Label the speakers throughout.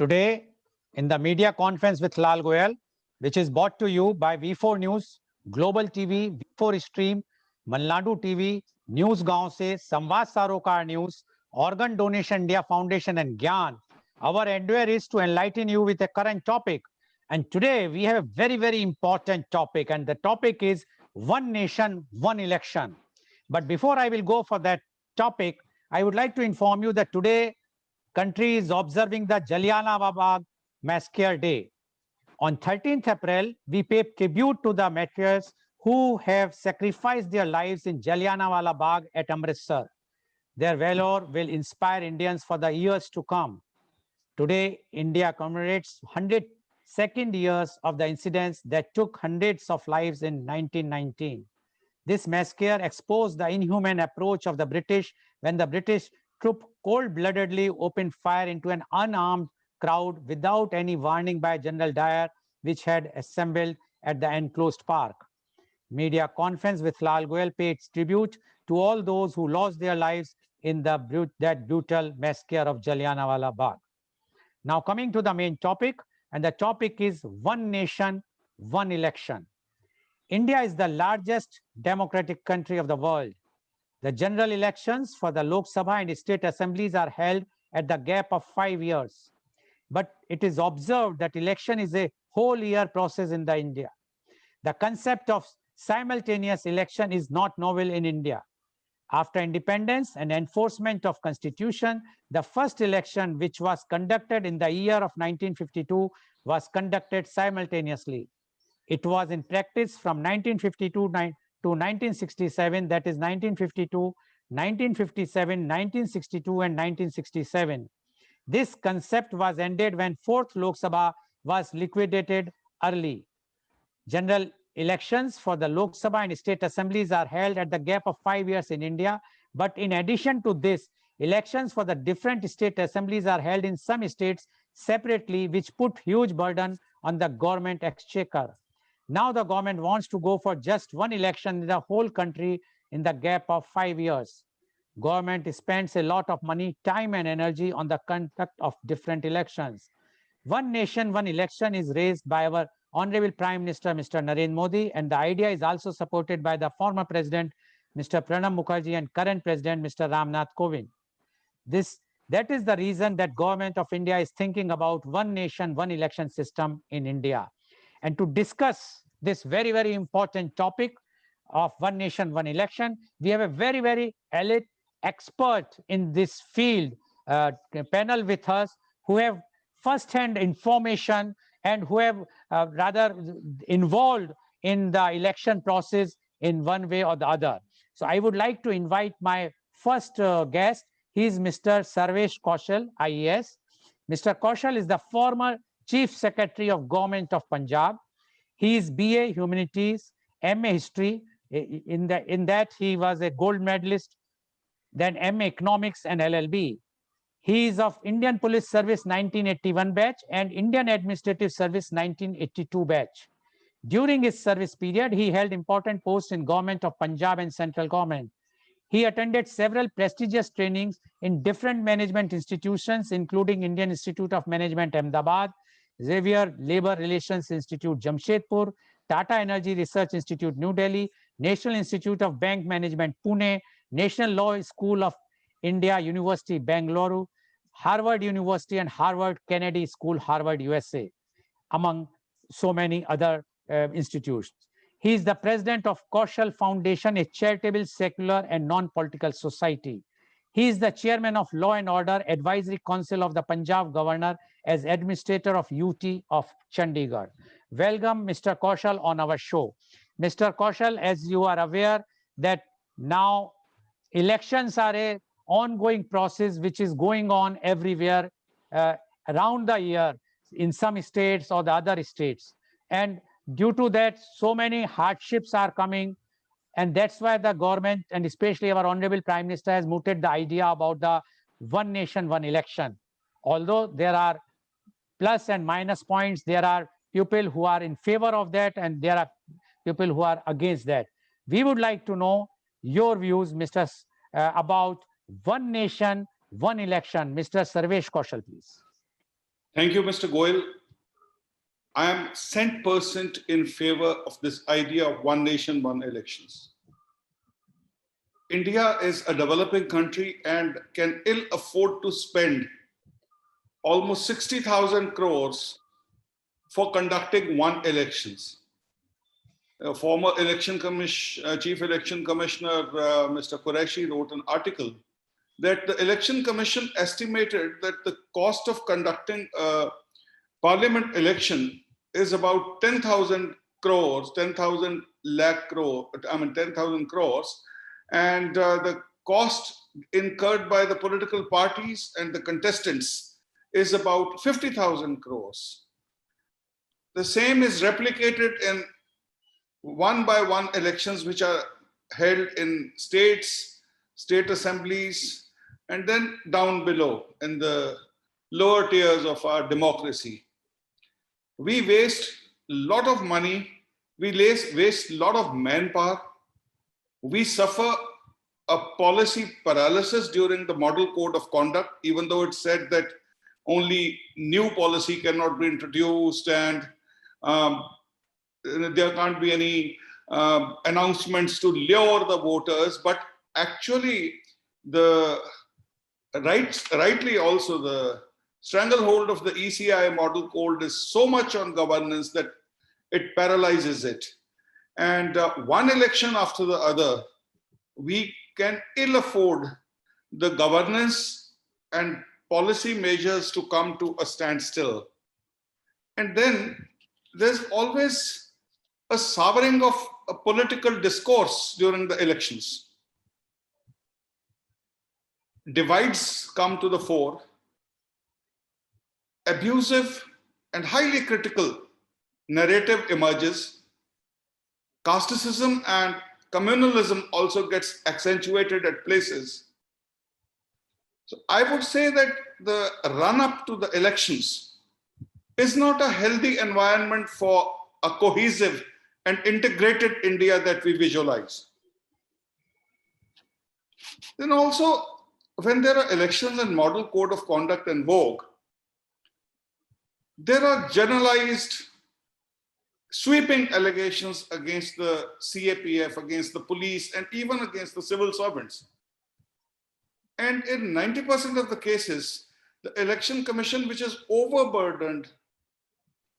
Speaker 1: Today, in the media conference with Lal Goyal, which is brought to you by V4 News, Global TV, V4 Stream, Malnadu TV, News Gaon Se, Samvad Sarokar News, Organ Donation India Foundation and Gyan. Our endeavor is to enlighten you with a current topic. And today we have a very, very important topic. And the topic is One Nation, One Election. But before I will go for that topic, I would like to inform you that today country is observing the Jallianwala Bagh Massacre Day. On 13th April, we pay tribute to the martyrs who have sacrificed their lives in Jallianwala Bagh at Amritsar. Their valor will inspire Indians for the years to come. Today, India commemorates 102nd years of the incidents that took hundreds of lives in 1919. This massacre exposed the inhuman approach of the British when the British troop cold-bloodedly opened fire into an unarmed crowd without any warning by General Dyer, which had assembled at the enclosed park. Media conference with Lal Goyal paid tribute to all those who lost their lives in that brutal massacre of Jallianwala Bagh. Now coming to the main topic, and the topic is One Nation, One Election. India is the largest democratic country of the world. The general elections for the Lok Sabha and state assemblies are held at the gap of 5 years. But it is observed that election is a whole year process in the India. The concept of simultaneous election is not novel in India. After independence and enforcement of constitution, the first election which was conducted in the year of 1952 was conducted simultaneously. It was in practice from 1952 to 1967, that is 1952, 1957, 1962 and 1967. This concept was ended when 4th Lok Sabha was liquidated early. General elections for the Lok Sabha and state assemblies are held at the gap of 5 years in India. But in addition to this, elections for the different state assemblies are held in some states separately, which put huge burden on the government exchequer. Now the government wants to go for just one election in the whole country in the gap of 5 years. Government spends a lot of money, time and energy on the conduct of different elections. One nation, one election is raised by our Honorable Prime Minister, Mr. Narendra Modi, and the idea is also supported by the former President, Mr. Pranab Mukherjee, and current President, Mr. Ramnath Kovind. That is the reason that Government of India is thinking about one nation, one election system in India. And to discuss this very, very important topic of one nation, one election, we have a very, very elite expert in this field panel with us who have first-hand information and who have rather involved in the election process in one way or the other. So I would like to invite my first guest. He is Mr. Sarvesh Kaushal, IAS. Mr. Kaushal is the former Chief Secretary of Government of Punjab. He is BA Humanities, MA History. In that, he was a gold medalist, then MA Economics and LLB. He is of Indian Police Service 1981 batch and Indian Administrative Service 1982 batch. During his service period, he held important posts in Government of Punjab and Central Government. He attended several prestigious trainings in different management institutions, including Indian Institute of Management, Ahmedabad, Xavier Labour Relations Institute, Jamshedpur, Tata Energy Research Institute, New Delhi, National Institute of Bank Management, Pune, National Law School of India, University, Bangalore, Harvard University and Harvard Kennedy School, Harvard, USA, among so many other institutions. He is the president of Kaushal Foundation, a charitable, secular and non-political society. He is the chairman of Law and Order Advisory Council of the Punjab Governor as administrator of UT of Chandigarh. Welcome, Mr. Kaushal, on our show. Mr. Kaushal, as you are aware that now elections are a ongoing process which is going on everywhere around the year in some states or the other states. And due to that, so many hardships are coming. And that's why the government, and especially our Honorable Prime Minister, has mooted the idea about the one nation, one election. Although there are plus and minus points, there are people who are in favor of that and there are people who are against that. We would like to know your views, Mr. About one nation, one election. Mr. Sarvesh Kaushal, please.
Speaker 2: Thank you, Mr. Goyal. I am 100% in favor of this idea of one nation, one elections. India is a developing country and can ill afford to spend almost 60,000 crores for conducting one elections. A former Chief Election Commissioner, Mr. Qureshi, wrote an article that the Election Commission estimated that the cost of conducting a parliament election is about 10,000 crores, 10,000 crores. And the cost incurred by the political parties and the contestants is about 50,000 crores. The same is replicated in one-by-one elections which are held in states, state assemblies, and then down below in the lower tiers of our democracy. We waste a lot of money, we waste a lot of manpower, we suffer a policy paralysis during the model code of conduct, even though it said that only new policy cannot be introduced and there can't be any announcements to lure the voters, but actually rightly also the stranglehold of the ECI model code is so much on governance that it paralyzes it. And one election after the other, we can ill afford the governance and policy measures to come to a standstill. And then there's always a souring of a political discourse during the elections. Divides come to the fore. Abusive and highly critical narrative emerges. Casteism and communalism also gets accentuated at places. So I would say that the run-up to the elections is not a healthy environment for a cohesive and integrated India that we visualize. Then also, when there are elections and model code of conduct in vogue, there are generalized sweeping allegations against the CAPF, against the police, and even against the civil servants. And in 90% of the cases, the Election Commission, which is overburdened,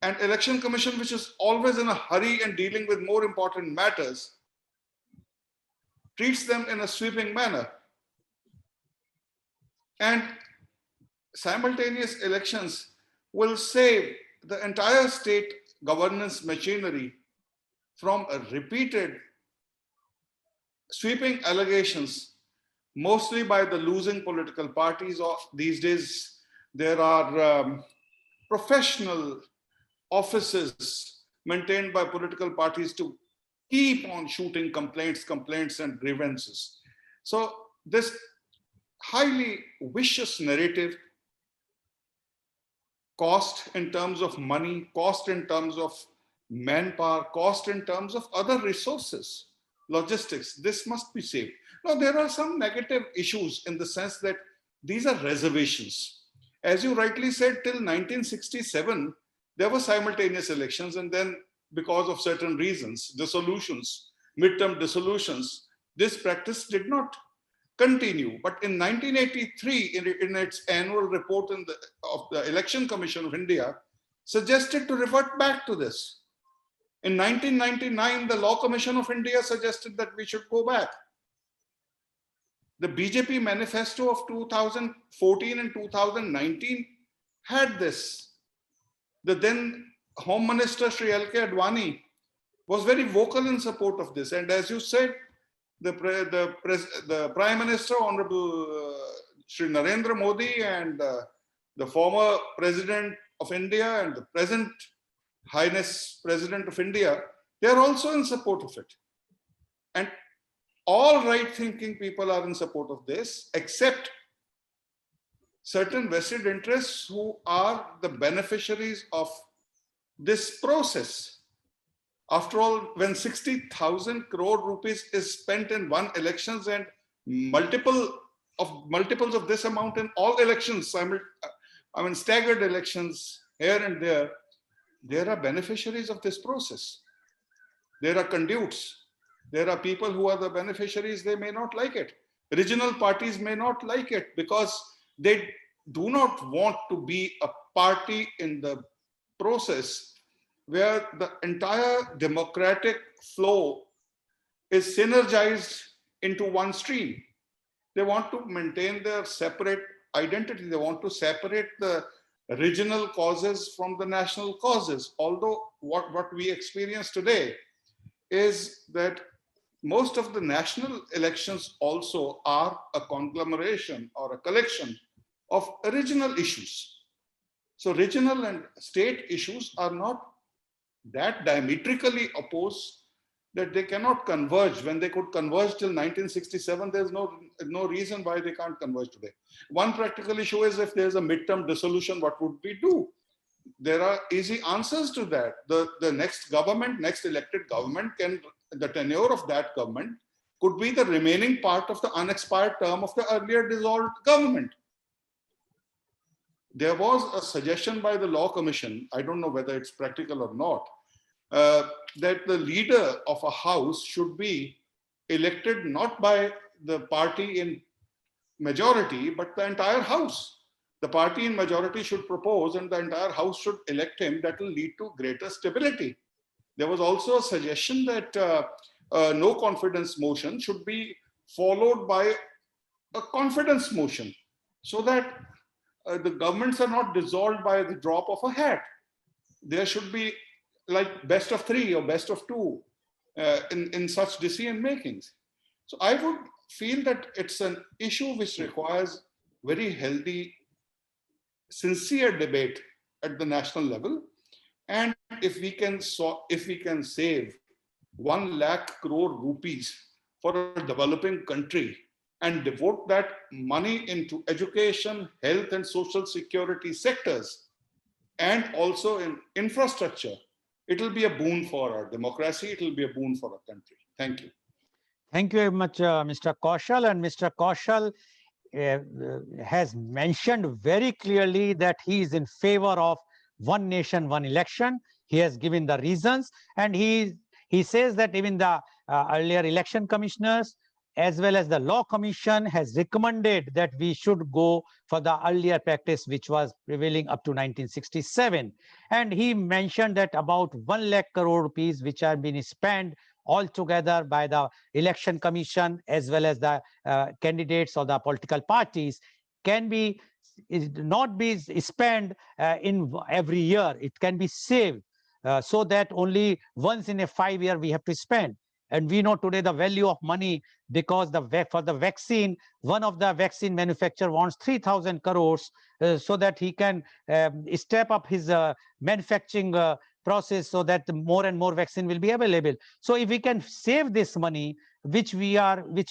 Speaker 2: and Election Commission, which is always in a hurry and dealing with more important matters, treats them in a sweeping manner. And simultaneous elections will save the entire state governance machinery from a repeated sweeping allegations, mostly by the losing political parties. Or these days, there are professional offices maintained by political parties to keep on shooting complaints and grievances. So this highly vicious narrative, cost in terms of money, cost in terms of manpower, cost in terms of other resources, logistics, this must be saved. Now, there are some negative issues in the sense that these are reservations. As you rightly said, till 1967, there were simultaneous elections, and then because of certain reasons, dissolutions, midterm dissolutions, this practice did not continue. But in 1983, in its annual report of the Election Commission of India, suggested to revert back to this. In 1999, the Law Commission of India suggested that we should go back. The BJP manifesto of 2014 and 2019 had this. The then Home Minister Sri L.K. Advani was very vocal in support of this. And as you said, the Prime Minister, Honorable Sri Narendra Modi, and the former President of India and the present Highness President of India, they are also in support of it. And all right-thinking people are in support of this, except certain vested interests who are the beneficiaries of this process. After all, when 60,000 crore rupees is spent in one elections and multiples of this amount in all elections I mean, staggered elections here and there are beneficiaries of this process. There are conduits. There are people who are the beneficiaries, they may not like it. Regional parties may not like it because they do not want to be a party in the process where the entire democratic flow is synergized into one stream. They want to maintain their separate identity. They want to separate the regional causes from the national causes. Although what we experience today is that most of the national elections also are a conglomeration or a collection of regional issues. So regional and state issues are not that diametrically opposed that they cannot converge. When they could converge till 1967, there's no reason why they can't converge today. One practical issue is if there's a midterm dissolution, what would we do? There are easy answers to that. The next government, next elected government the tenure of that government could be the remaining part of the unexpired term of the earlier dissolved government. There was a suggestion by the Law Commission, I don't know whether it's practical or not, that the leader of a house should be elected not by the party in majority, but the entire house. The party in majority should propose and the entire house should elect him. That will lead to greater stability. There was also a suggestion that no confidence motion should be followed by a confidence motion so that the governments are not dissolved by the drop of a hat. There should be like best of three or best of two in such decision makings. So I would feel that it's an issue which requires very healthy, sincere debate at the national level. And if we can save 1 lakh crore rupees for a developing country and devote that money into education, health and social security sectors, and also in infrastructure, it will be a boon for our democracy. It will be a boon for our country. Thank you.
Speaker 1: Thank you very much, Mr. Kaushal. And Mr. Kaushal has mentioned very clearly that he is in favor of one nation, one election. He has given the reasons, and he says that even the earlier election commissioners as well as the Law Commission has recommended that we should go for the earlier practice which was prevailing up to 1967. And he mentioned that about 1 lakh crore rupees which are being spent altogether by the election commission as well as the candidates or the political parties can not be spent in every year. It can be saved so that only once in a 5 year we have to spend. And we know today the value of money because for the vaccine, one of the vaccine manufacturer wants 3,000 crores so that he can step up his manufacturing process so that more and more vaccine will be available. So if we can save this money, which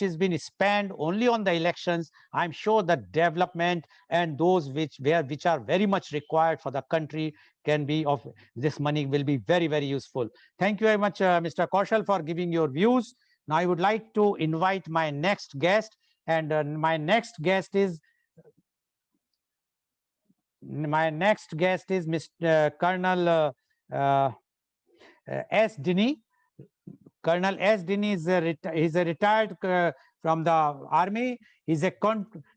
Speaker 1: is being spent only on the elections, I'm sure that development and those which are very much required for the country can be of this money will be very, very useful. Thank you very much, Mr. Kaushal, for giving your views. Now I would like to invite my next guest, and my next guest is Mr. Colonel S. Dini. Colonel S. Dini is a retired from the army. He's a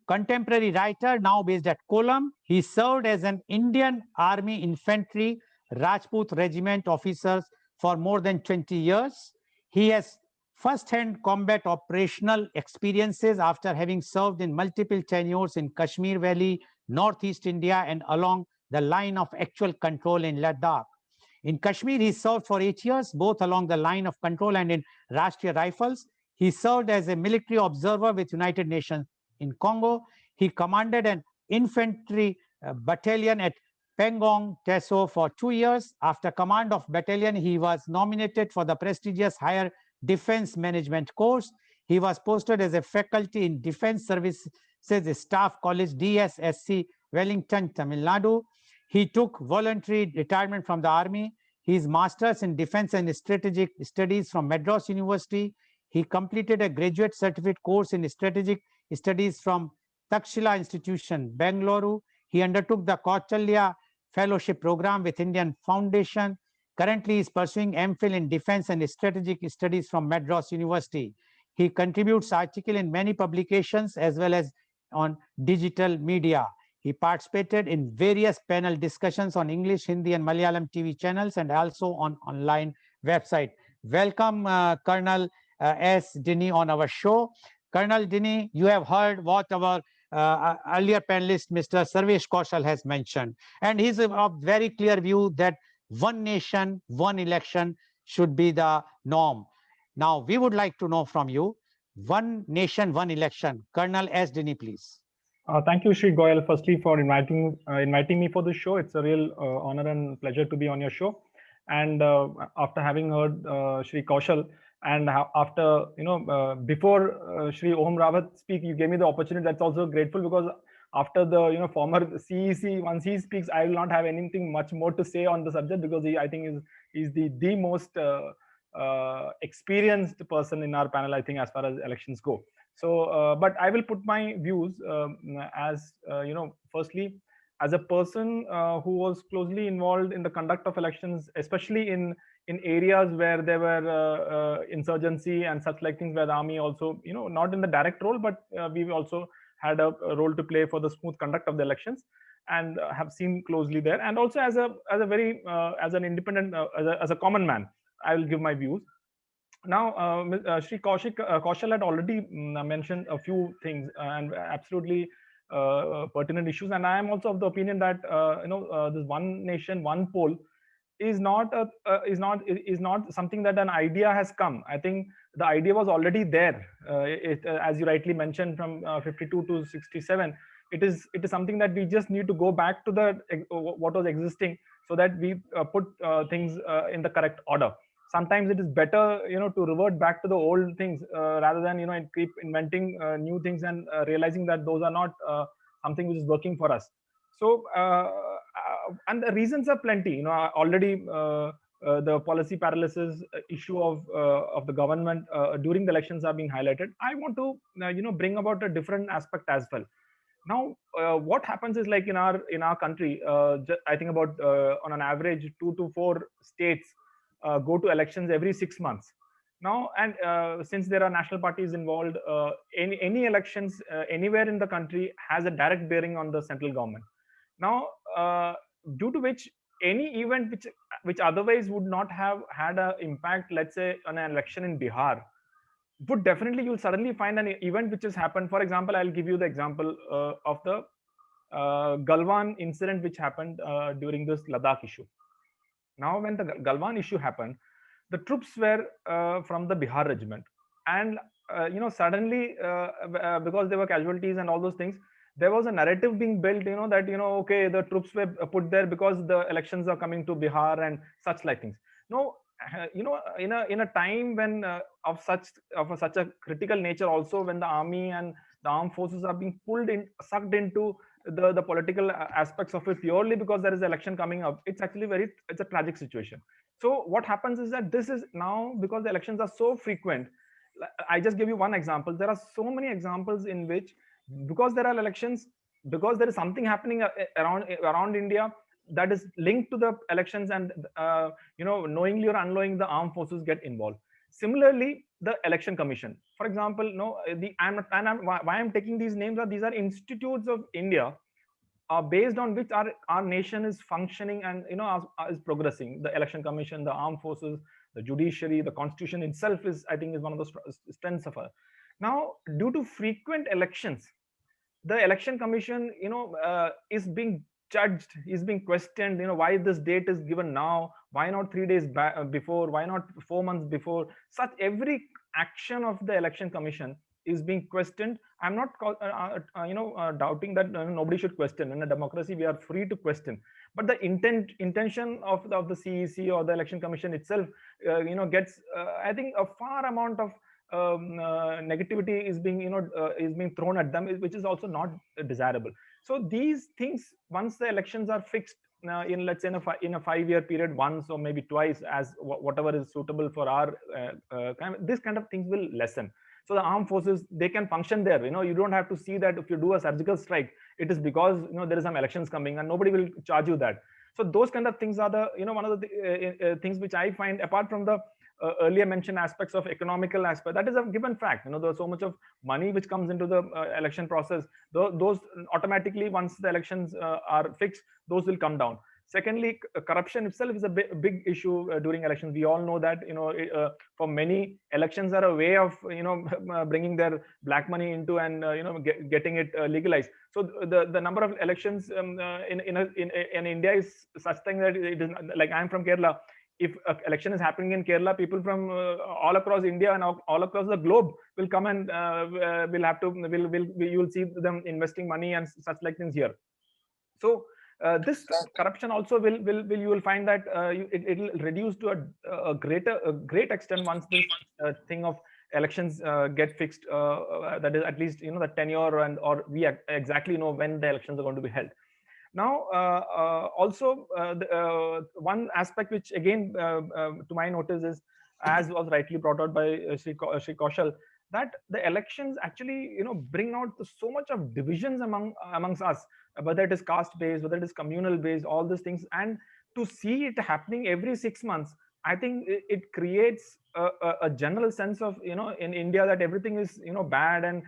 Speaker 1: contemporary writer now based at Kollam. He served as an Indian Army Infantry Rajput Regiment officer for more than 20 years. He has first-hand combat operational experiences after having served in multiple tenures in Kashmir Valley, Northeast India, and along the line of actual control in Ladakh. In Kashmir, he served for 8 years, both along the line of control and in Rashtriya Rifles. He served as a military observer with United Nations in Congo. He commanded an infantry battalion at Pangong Teso for 2 years. After command of battalion, he was nominated for the prestigious Higher Defense Management course. He was posted as a faculty in Defense Services Staff College, DSSC, Wellington, Tamil Nadu. He took voluntary retirement from the army. His master's in defense and strategic studies from Madras University. He completed a graduate certificate course in strategic studies from Takshila Institution, Bangalore. He undertook the Kauchalya Fellowship Program with Indian Foundation. Currently, he is pursuing MPhil in Defense and Strategic Studies from Madras University. He contributes articles in many publications as well as on digital media. He participated in various panel discussions on English, Hindi, and Malayalam TV channels and also on online website. Welcome, Colonel S. Dini on our show. Colonel Dini, you have heard what our earlier panelist, Mr. Sarvesh Kaushal, has mentioned. And he's of very clear view that one nation, one election should be the norm. Now, we would like to know from you, one nation, one election. Colonel S. Dini, please.
Speaker 3: Thank you, Shri Goyal, firstly for inviting me for the show. It's a real honor and pleasure to be on your show. And after having heard Shri Kaushal, and after before Shri Om Rawat speak, you gave me the opportunity. That's also grateful, because after the former CEC, once he speaks, I will not have anything much more to say on the subject, because I think is the most experienced person in our panel, I think, as far as elections go. So, but I will put my views as firstly, as a person who was closely involved in the conduct of elections, especially in areas where there were insurgency and such like things, where the army also, not in the direct role, but we've also had a role to play for the smooth conduct of the elections, and have seen closely there. And also as a very as an independent, as a common man, I will give my views. Now, Shri Kaushal had already mentioned a few things and absolutely pertinent issues, and I am also of the opinion that this one nation, one poll is not something that an idea has come. I think the idea was already there. As you rightly mentioned, from 52 to 67, it is something that we just need to go back to what was existing, so that we put things in the correct order. Sometimes it is better to revert back to the old things rather than keep inventing new things and realizing that those are not something which is working for us. So and the reasons are plenty. Already the policy paralysis issue of the government during the elections are being highlighted. I want to bring about a different aspect as well. Now, what happens is, like in our country, I think about on an average 2 to 4 states go to elections every 6 months. Now, and since there are national parties involved, any elections anywhere in the country has a direct bearing on the central government. Now, due to which any event which otherwise would not have had an impact, let's say on an election in Bihar, would definitely, you'll suddenly find an event which has happened. For example, I'll give you the example of the Galwan incident which happened during this Ladakh issue. Now, when the Galwan issue happened, the troops were from the Bihar regiment, and suddenly because there were casualties and all those things, there was a narrative being built, that okay, the troops were put there because the elections are coming to Bihar and such like things. No, in a time when of such a critical nature, also when the army and the armed forces are being sucked into the political aspects of it purely because there is an election coming up, it's actually it's a tragic situation. So what happens is that this is now, because the elections are so frequent. I just give you one example. There are so many examples in which, because there are elections, because there is something happening around India that is linked to the elections, and knowingly or unknowingly the armed forces get involved. Similarly, the election commission, for example, why I'm taking these names are, these are institutes of India based on which our nation is functioning and is progressing. The election commission, the armed forces, the judiciary, the constitution itself is, I think, is one of the strengths of her. Now, due to frequent elections, the election commission is being judged, is being questioned. Why this date is given now, why not 3 days before, why not 4 months before? Such every action of the election commission is being questioned. I'm not doubting that nobody should question. In a democracy, we are free to question, but the intention of the CEC or the election commission itself gets I think a far amount of negativity is being thrown at them, which is also not desirable. So these things, once the elections are fixed in, let's say, in a 5-year period, once or maybe twice, as whatever is suitable for our this kind of things will lessen. So the armed forces, they can function there. You don't have to see that if you do a surgical strike, it is because there is some elections coming, and nobody will charge you that. So those kind of things are the one of the things which I find, apart from the earlier mentioned aspects of economical aspect, that is a given fact. There's so much of money which comes into the election process. Those automatically, once the elections are fixed, those will come down. Secondly, corruption itself is a big issue during elections. We all know that for many, elections are a way of bringing their black money into, and getting it legalized. So the number of elections in India is such thing that it is like, I'm from Kerala. If an election is happening in Kerala, people from all across India and all across the globe will come, and you will see them investing money and such like things here. So this corruption also will you will find that it will reduce to a great extent once this thing of elections get fixed. That is, at least the tenure, or we exactly know when the elections are going to be held. Now, also one aspect which again to my notice is, as was rightly brought out by Shri Kaushal, that the elections actually bring out so much of divisions amongst us, whether it is caste based, whether it is communal based, all these things. And to see it happening every 6 months, I think it creates a general sense of in India, that everything is bad, and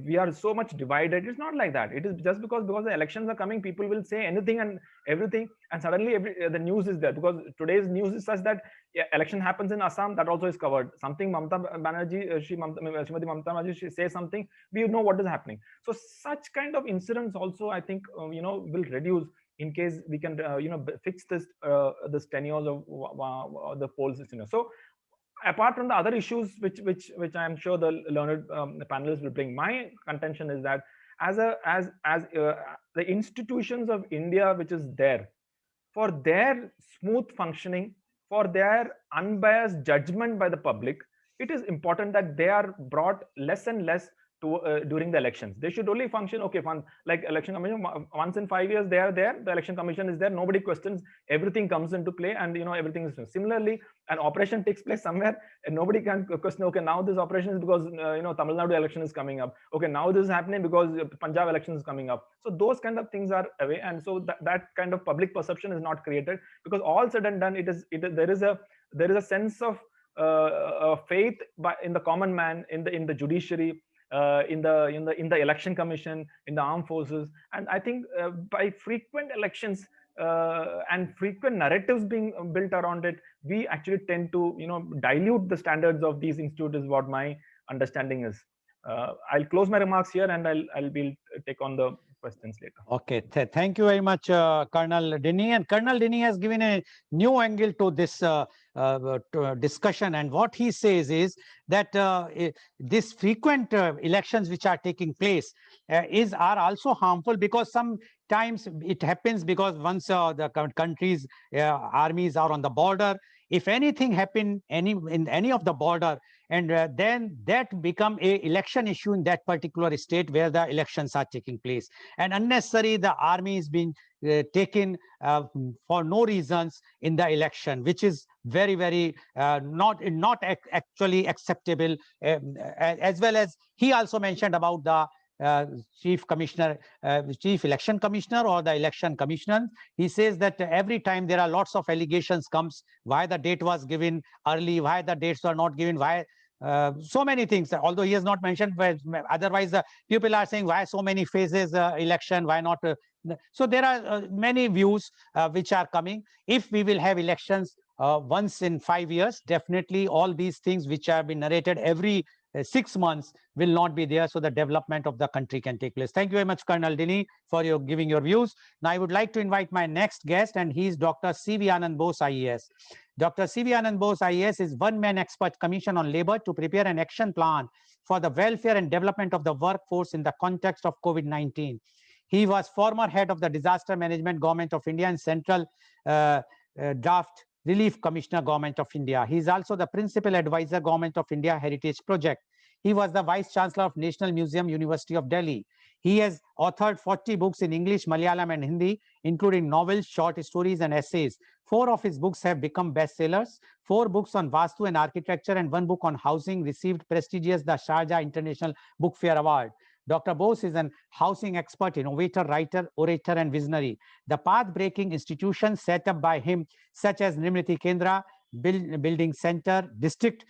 Speaker 3: we are so much divided. It's not like that. It is just because the elections are coming, people will say anything and everything, and suddenly the news is there. Because today's news is such that election happens in Assam, that also is covered. Something Mamata Banerjee, Srimati Mamata Banerjee, she says something, we know what is happening. So such kind of incidents also, I think will reduce, in case we can fix this tenures of the poll system. So apart from the other issues which I am sure the learned panelists will bring, my contention is that as the institutions of India which is there, for their smooth functioning, for their unbiased judgment by the public, it is important that they are brought less and less to during the elections. They should only function, okay, like election commission, once in 5 years they are there, the election commission is there, nobody questions, everything comes into play, and everything is similarly. An operation takes place somewhere, and nobody can question, okay, now this operation is because Tamil Nadu election is coming up, okay, now this is happening because Punjab election is coming up. So those kind of things are away, and so that kind of public perception is not created, because all said and done, there is a sense of faith in the common man, in the judiciary, in the election commission, in the armed forces. And I think by frequent elections and frequent narratives being built around it, we actually tend to dilute the standards of these institutes, is what my understanding is. I'll close my remarks here, and I'll take on the questions later.
Speaker 1: Okay, thank you very much, Colonel Denny. And Colonel Denny has given a new angle to this discussion, and what he says is that this frequent elections which are taking place are also harmful, because sometimes it happens because once the country's armies are on the border, if anything happen in any of the border, and then that become a election issue in that particular state where the elections are taking place, and unnecessary the army is being taken for no reasons in the election, which is very, very not actually acceptable. As well as he also mentioned about the chief election commissioner or the election commissioner. He says that every time there are lots of allegations comes, why the date was given early, why the dates were not given, why so many things, although he has not mentioned, but otherwise people are saying, why so many phases election, why not so there are many views which are coming. If we will have elections once in 5 years, definitely all these things which have been narrated every 6 months will not be there, so the development of the country can take place. Thank you very much, Colonel Denny, for giving your views. Now I would like to invite my next guest, and he is Dr. C.V. Anand Bose, IAS. Dr. C.V. Anand Bose, IAS is one-man expert commission on labor to prepare an action plan for the welfare and development of the workforce in the context of COVID-19. He was former head of the Disaster Management Government of India and Central Draft Relief Commissioner, Government of India. He is also the Principal Advisor, Government of India Heritage Project. He was the Vice Chancellor of National Museum, University of Delhi. He has authored 40 books in English, Malayalam, and Hindi, including novels, short stories, and essays. 4 of his books have become bestsellers. 4 books on Vastu and architecture, and 1 book on housing received prestigious the Sharjah International Book Fair Award. Dr. Bose is an housing expert, innovator, writer, orator, and visionary. The path-breaking institutions set up by him, such as Nirmiti Kendra, Building Center, District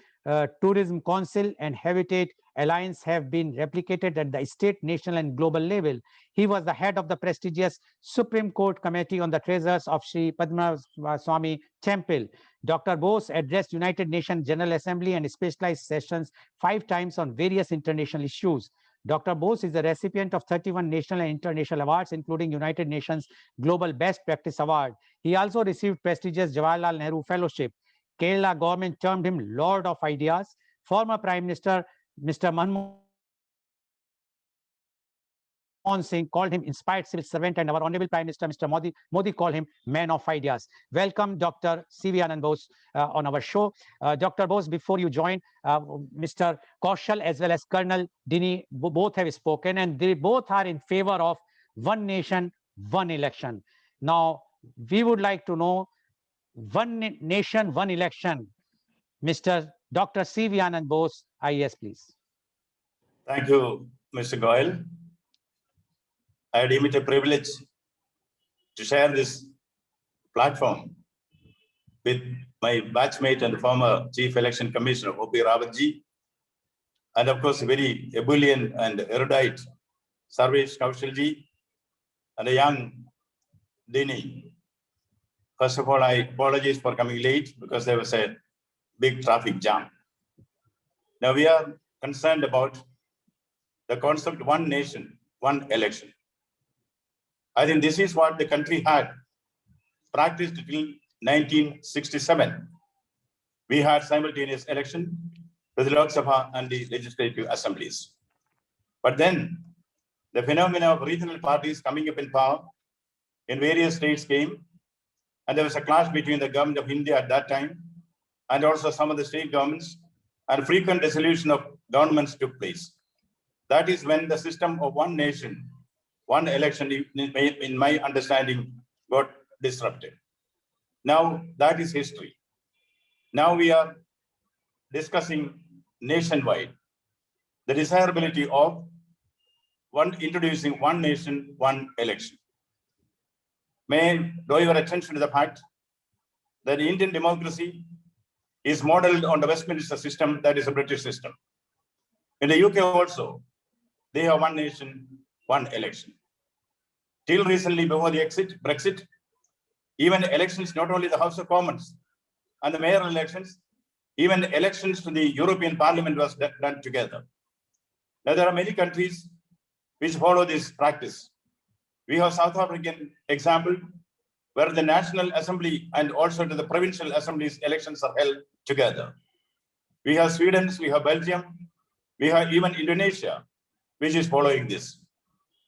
Speaker 1: Tourism Council, and Habitat Alliance have been replicated at the state, national, and global level. He was the head of the prestigious Supreme Court Committee on the Treasures of Sri Padmaswamy Temple. Dr. Bose addressed United Nations General Assembly and specialized sessions 5 times on various international issues. Dr. Bose is a recipient of 31 national and international awards, including United Nations Global Best Practice Award. He also received prestigious Jawaharlal Nehru Fellowship. Kerala government termed him Lord of Ideas. Former Prime Minister Mr. Manmohan Singh called him inspired civil servant, and our Honorable Prime Minister Mr. Modi called him man of ideas. Welcome, Dr. C.V. Anand Bose on our show. Dr. Bose, before you join, Mr. Kaushal as well as Colonel Dini both have spoken, and they both are in favor of one nation, one election. Now, we would like to know one nation, one election. Mr. Dr. C.V. Anand Bose, IAS, please.
Speaker 4: Thank you, Mr. Goyal. I deem it a privilege to share this platform with my batchmate and former Chief Election Commissioner, O.P. Rawatji, and of course, very ebullient and erudite Sarvesh Kaushalji, and a young Dini. First of all, I apologize for coming late because there was a big traffic jam. Now we are concerned about the concept one nation, one election. I think this is what the country had practiced till 1967. We had simultaneous election with the Lok Sabha and the legislative assemblies. But then the phenomena of regional parties coming up in power in various states came, and there was a clash between the government of India at that time and also some of the state governments, and frequent dissolution of governments took place. That is when the system of one nation, one election, in my understanding, got disrupted. Now that is history. Now we are discussing nationwide the desirability of introducing one nation, one election. May I draw your attention to the fact that Indian democracy is modeled on the Westminster system, that is a British system. In the UK also, they have one nation, one election. Till recently, before the Brexit, even elections, not only the House of Commons and the mayoral elections, even elections to the European Parliament was done together. Now, there are many countries which follow this practice. We have South African example, where the National Assembly and also to the provincial assemblies elections are held together. We have Sweden, we have Belgium, we have even Indonesia, which is following this.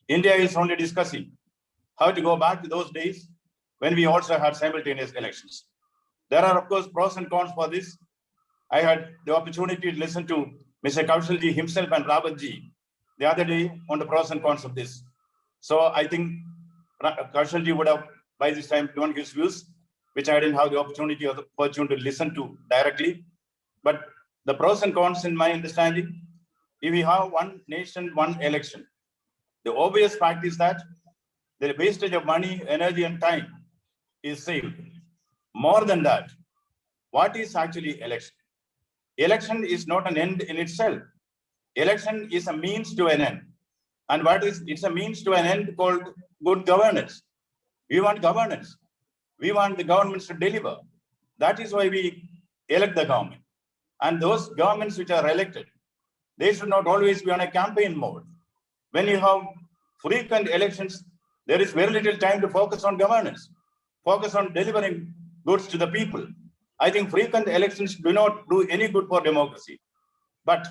Speaker 4: India is only discussing how to go back to those days when we also had simultaneous elections. There are, of course, pros and cons for this. I had the opportunity to listen to Mr. Kaushalji himself and Rawatji the other day on the pros and cons of this. So I think Kaushalji would have by this time given his views, which I didn't have the opportunity or the fortune to listen to directly. But the pros and cons, in my understanding, if we have one nation, one election, the obvious fact is that the wastage of money, energy, and time is saved. More than that, what is actually election? Election is not an end in itself. Election is a means to an end. And it's a means to an end called good governance. We want governance. We want the governments to deliver. That is why we elect the government. And those governments which are elected, they should not always be on a campaign mode. When you have frequent elections, there is very little time to focus on governance, focus on delivering goods to the people. I think frequent elections do not do any good for democracy. But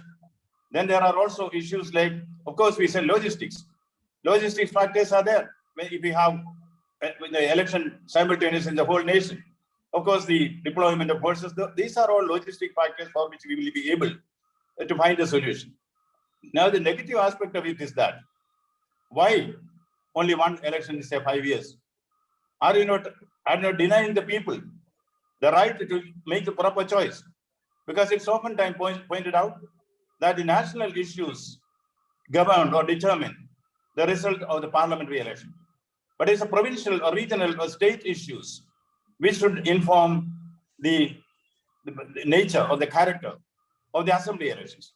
Speaker 4: then there are also issues like, of course, we say logistics. Logistics factors are there. If we have the election simultaneous in the whole nation, of course, the deployment of forces, these are all logistic factors for which we will be able to find a solution. Now, the negative aspect of it is that why only one election in, say, 5 years? Are you not denying the people the right to make the proper choice? Because it's oftentimes pointed out that the national issues govern or determine the result of the parliamentary election. But it's a provincial or regional or state issues which should inform the nature or the character of the assembly elections.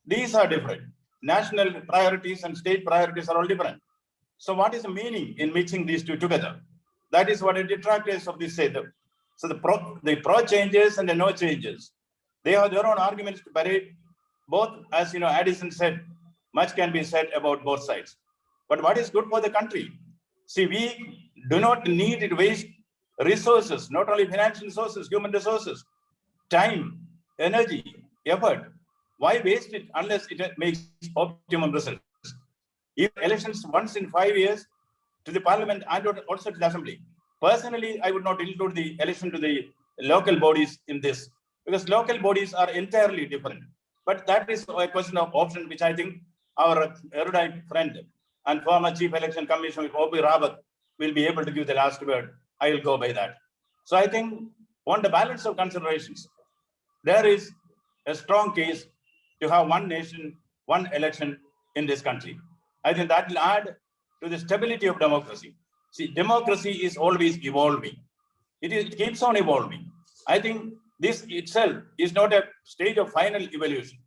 Speaker 4: These are different. National priorities and state priorities are all different. So what is the meaning in mixing these two together? That is what the detractors of this say. So the pro changes and the no changes, they have their own arguments to parade. Both, as Addison said, much can be said about both sides. But what is good for the country? See, we do not need to waste resources, not only financial resources, human resources, time, energy, effort. Why waste it unless it makes optimum results? If elections once in 5 years to the parliament and also to the assembly. Personally, I would not include the election to the local bodies in this, because local bodies are entirely different. But that is a question of option, which I think our erudite friend and former Chief Election Commissioner O.P. Rawat will be able to give the last word. I will go by that. So I think on the balance of considerations, there is a strong case to have one nation, one election in this country. I think that will add to the stability of democracy. See, democracy is always evolving. It keeps on evolving. I think this itself is not a stage of final evolution.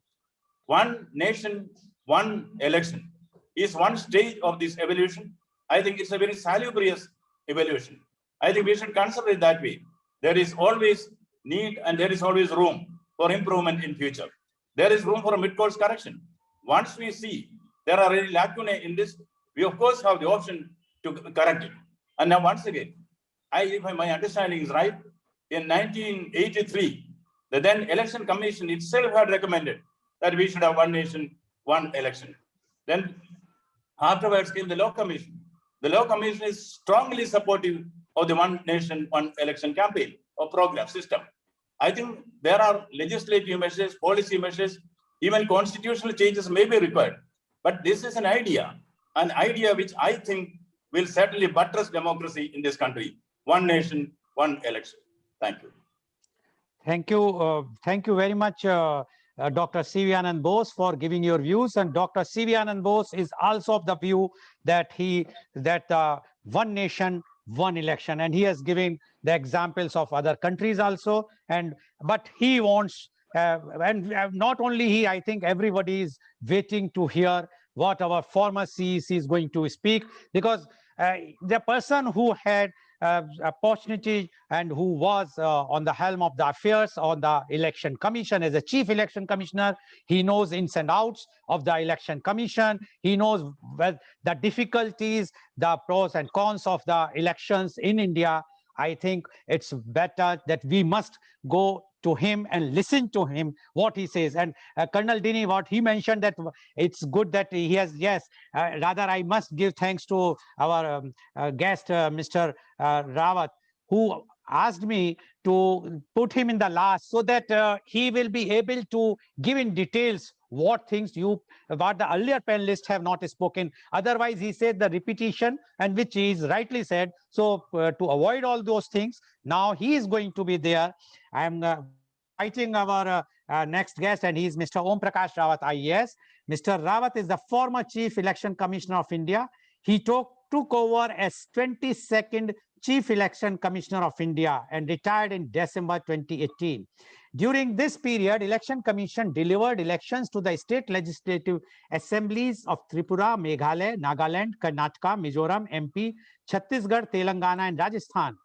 Speaker 4: One nation, one election is one stage of this evolution. I think it's a very salubrious evolution. I think we should consider it that way. There is always need and there is always room for improvement in future. There is room for a mid-course correction. Once we see there are any lacunae in this, we of course have the option to correct it. And now once again, if my understanding is right, in 1983, the then Election Commission itself had recommended that we should have one nation, one election. Then afterwards came the Law Commission. The Law Commission is strongly supportive of the one nation, one election campaign or program system. I think there are legislative measures, policy measures, even constitutional changes may be required. But this is an idea which I think will certainly buttress democracy in this country. One nation, one election. Thank you.
Speaker 1: Thank you. Thank you very much, Dr. C.V. Anand Bose, for giving your views. And Dr. C.V. Anand Bose is also of the view that one nation, one election, and he has given the examples of other countries also. But he wants, and not only he, I think everybody is waiting to hear what our former CEC is going to speak, because the person who had opportunity and who was on the helm of the affairs on the election commission as a chief election commissioner, he knows ins and outs of the election commission. He knows the difficulties, the pros and cons of the elections in India. I think it's better that we must go to him and listen to him, what he says. And Colonel Dini, what he mentioned, that it's good that he has, rather I must give thanks to our guest, Mr. Rawat, who asked me to put him in the last so that he will be able to give in details what things what the earlier panelists have not spoken. Otherwise, he said the repetition, and which is rightly said. So to avoid all those things, now he is going to be there. I am inviting our next guest, and he is Mr. Om Prakash Rawat, IAS. Mr. Rawat is the former Chief Election Commissioner of India. He took over as 22nd Chief Election Commissioner of India and retired in December 2018. During this period, Election Commission delivered elections to the state legislative assemblies of Tripura, Meghalaya, Nagaland, Karnataka, Mizoram, MP, Chhattisgarh, Telangana, and Rajasthan.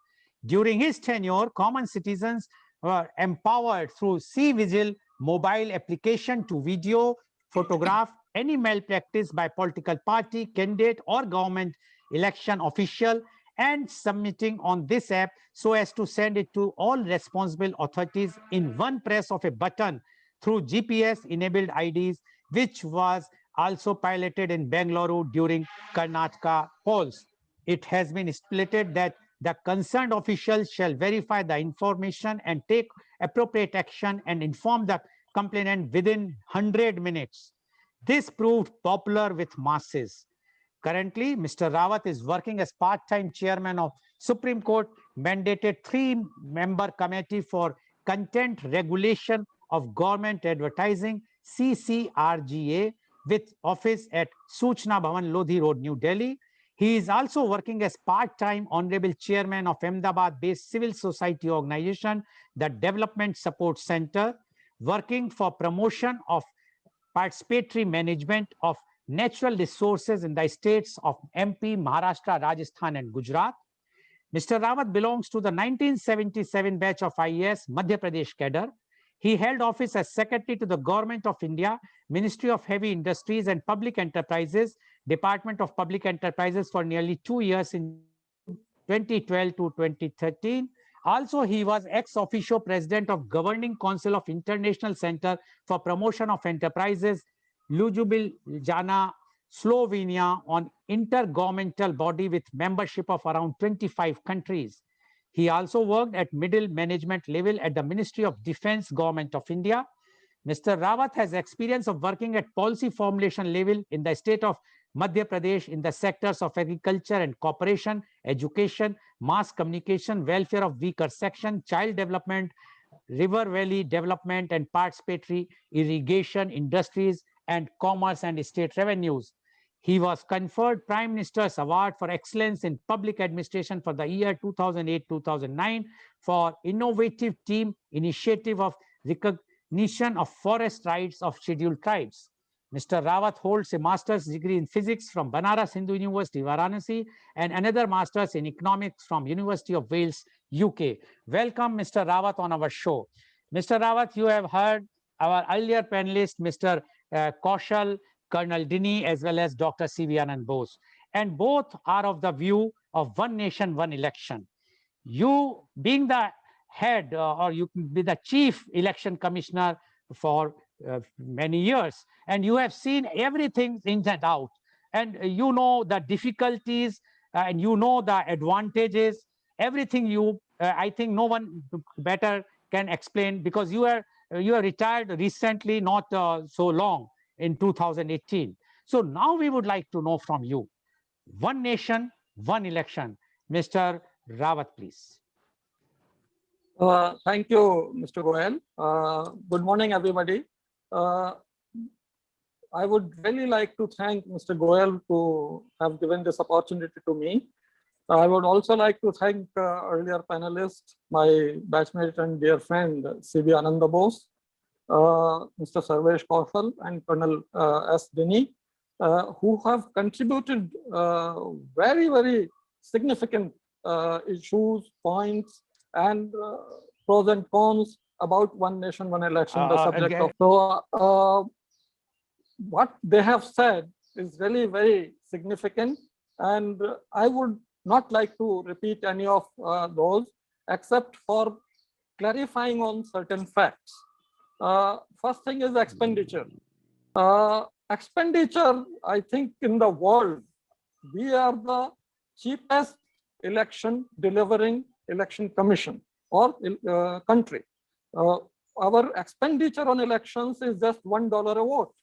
Speaker 1: During his tenure, common citizens were empowered through C-Vigil mobile application to video, photograph any malpractice by political party, candidate, or government election official, and submitting on this app so as to send it to all responsible authorities in one press of a button through GPS-enabled IDs, which was also piloted in Bengaluru during Karnataka polls. It has been stipulated that the concerned officials shall verify the information and take appropriate action and inform the complainant within 100 minutes. This proved popular with masses. Currently, Mr. Rawat is working as part-time chairman of Supreme Court mandated 3-member committee for content regulation of government advertising, CCRGA, with office at Suchna Bhavan, Lodhi Road, New Delhi. He is also working as part-time honorable chairman of Ahmedabad-based civil society organization, the Development Support Center, working for promotion of participatory management of natural resources in the states of MP, Maharashtra, Rajasthan, and Gujarat. Mr. Rawat belongs to the 1977 batch of IAS Madhya Pradesh cadre. He held office as Secretary to the Government of India, Ministry of Heavy Industries and Public Enterprises, Department of Public Enterprises for nearly 2 years in 2012 to 2013. Also, he was ex officio president of Governing Council of International Center for Promotion of Enterprises, Ljubljana, Slovenia, on intergovernmental body with membership of around 25 countries. He also worked at middle management level at the Ministry of Defense, Government of India. Mr. Rawat has experience of working at policy formulation level in the state of Madhya Pradesh in the sectors of agriculture and cooperation, education, mass communication, welfare of weaker section, child development, river valley development and participatory irrigation, industries, and commerce and state revenues. He was conferred Prime Minister's Award for Excellence in Public Administration for the year 2008-2009 for innovative team initiative of recognition of forest rights of scheduled tribes. Mr. Rawat holds a master's degree in physics from Banaras Hindu University, Varanasi, and another master's in economics from University of Wales, UK. Welcome, Mr. Rawat, on our show. Mr. Rawat, you have heard our earlier panelist, Mr. Kaushal, Colonel Dini, as well as Dr. C.V. Anand Bose. And both are of the view of one nation, one election. You being the head or you can be the chief election commissioner for many years, and you have seen everything in and out, and you know the difficulties and you know the advantages, everything you, I think no one better can explain, because you are retired recently, not so long, in 2018. So now we would like to know from you, one nation, one election. Mr. Rawat, please.
Speaker 5: Thank you, Mr. Goel. Good morning, everybody. I would really like to thank Mr. Goel to have given this opportunity to me. I would also like to thank earlier panelists, my batchmate and dear friend, C.V. Anand Bose, Mr. Sarvesh Kaushal and Colonel S. Dini, who have contributed very, very significant issues, points, and pros and cons about one nation, one election, the subject of. So what they have said is really very significant, and I would not like to repeat any of those, except for clarifying on certain facts. First thing is expenditure. Expenditure, I think in the world, we are the cheapest election delivering election commission or country. Our expenditure on elections is just $1 a vote,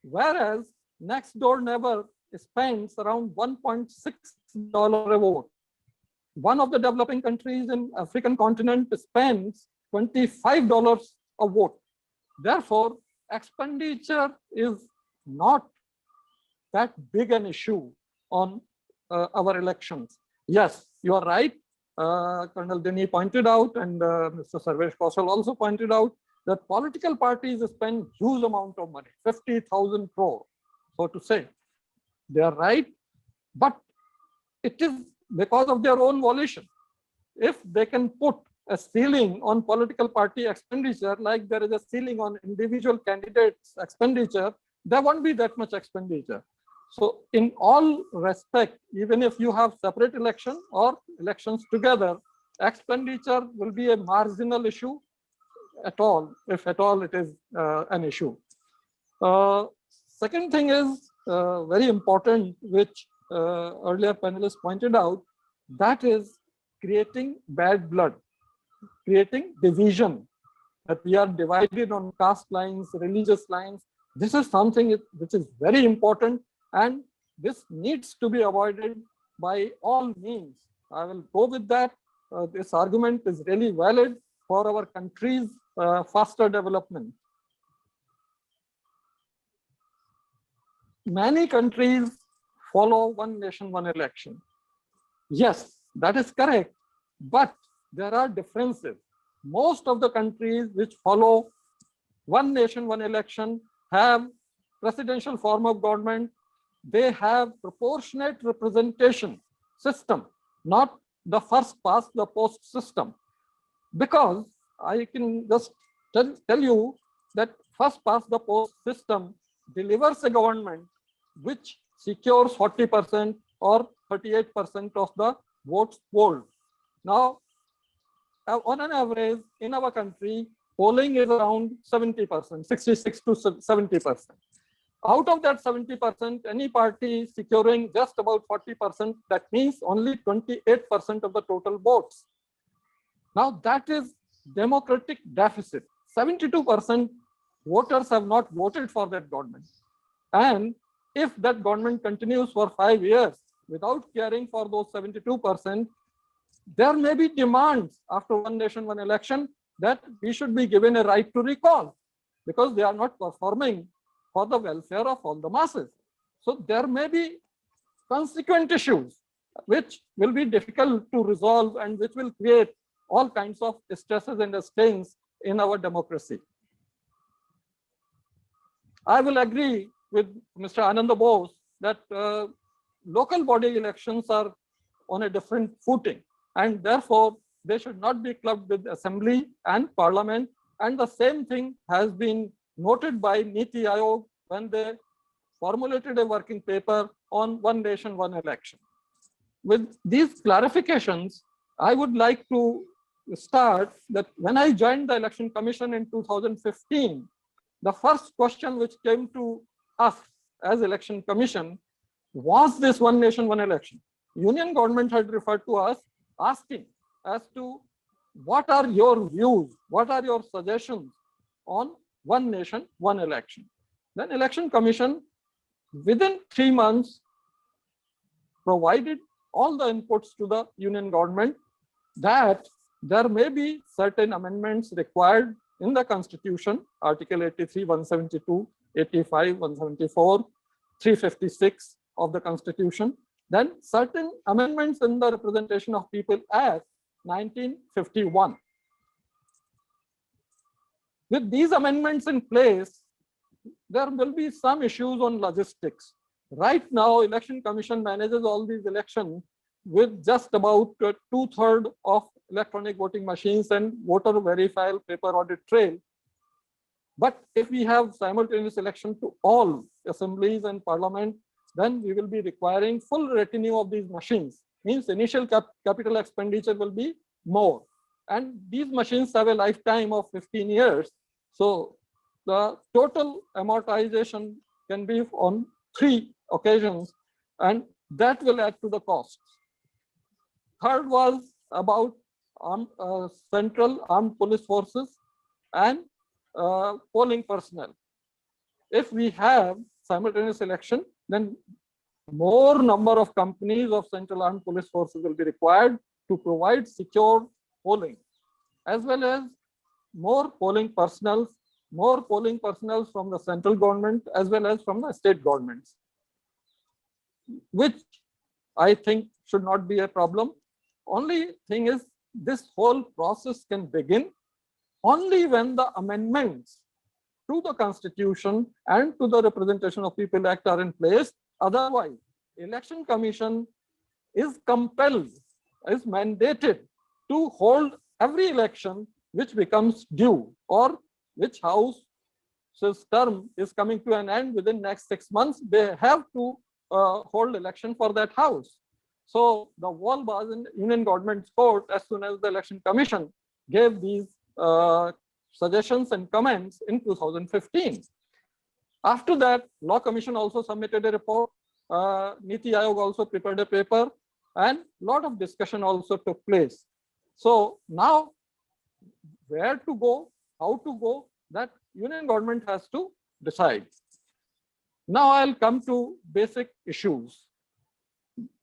Speaker 5: whereas next door neighbor spends around $1.6 a vote. One of the developing countries in African continent spends $25 a vote. Therefore, expenditure is not that big an issue on our elections. Yes, you are right. Colonel Dini pointed out, and Mr. Sarvesh Kaushal also pointed out, that political parties spend huge amount of money, 50,000 crore, so to say. They are right, but it is because of their own volition. If they can put a ceiling on political party expenditure, like there is a ceiling on individual candidates' expenditure, there won't be that much expenditure. So in all respect, even if you have separate election or elections together, expenditure will be a marginal issue at all, if at all it is an issue. Second thing is very important, which earlier panelists pointed out, that is creating bad blood, creating division, that we are divided on caste lines, religious lines. This is something which is very important, and this needs to be avoided by all means. I will go with that. This argument is really valid for our country's faster development. many countries follow one nation, one election. Yes, that is correct, but there are differences. Most of the countries which follow one nation, one election have presidential form of government. They have proportionate representation system, not the first past the post system. Because I can just tell you that first past the post system delivers a government which secures 40% or 38% of the votes polled. Now, on an average in our country, polling is around 70%, 66 to 70%. Out of that 70%, any party securing just about 40%, that means only 28% of the total votes. Now that is democratic deficit. 72% voters have not voted for that government. And if that government continues for 5 years without caring for those 72%, there may be demands after one nation, one election that we should be given a right to recall because they are not performing for the welfare of all the masses. So there may be consequent issues which will be difficult to resolve and which will create all kinds of stresses and strains in our democracy. I will agree with Mr. Ananda Bose that local body elections are on a different footing, and therefore they should not be clubbed with assembly and parliament. And the same thing has been noted by Niti Aayog when they formulated a working paper on one nation, one election. With these clarifications, I would like to start that when I joined the Election Commission in 2015, the first question which came to us as Election Commission was this one nation, one election. Union government had referred to us asking as to what are your views, what are your suggestions on one nation, one election. Then Election Commission within 3 months provided all the inputs to the Union government that there may be certain amendments required in the Constitution, Article 83, 172, 85, 174, 356 of the Constitution, then certain amendments in the Representation of People Act 1951. With these amendments in place, there will be some issues on logistics. Right now, Election Commission manages all these elections with just about 2/3 of electronic voting machines and voter verifiable paper audit trail. But if we have simultaneous election to all assemblies and parliament, then we will be requiring full retinue of these machines. Means initial capital expenditure will be more. And these machines have a lifetime of 15 years. So the total amortization can be on 3 occasions, and that will add to the cost. Third was about central armed police forces and polling personnel. If we have simultaneous election, then more number of companies of central armed police forces will be required to provide secure polling, as well as more polling personnel from the central government as well as from the state governments, which I think should not be a problem. Only thing is, this whole process can begin only when the amendments to the Constitution and to the Representation of People Act are in place. Otherwise, Election Commission is compelled, is mandated to hold every election which becomes due or which house's term is coming to an end within next 6 months. They have to hold election for that house. So the wall was in Union Government's court as soon as the Election Commission gave these suggestions and comments in 2015. After that, Law Commission also submitted a report. Niti Aayog also prepared a paper, and a lot of discussion also took place. So now, where to go, how to go, that Union Government has to decide. Now I'll come to basic issues.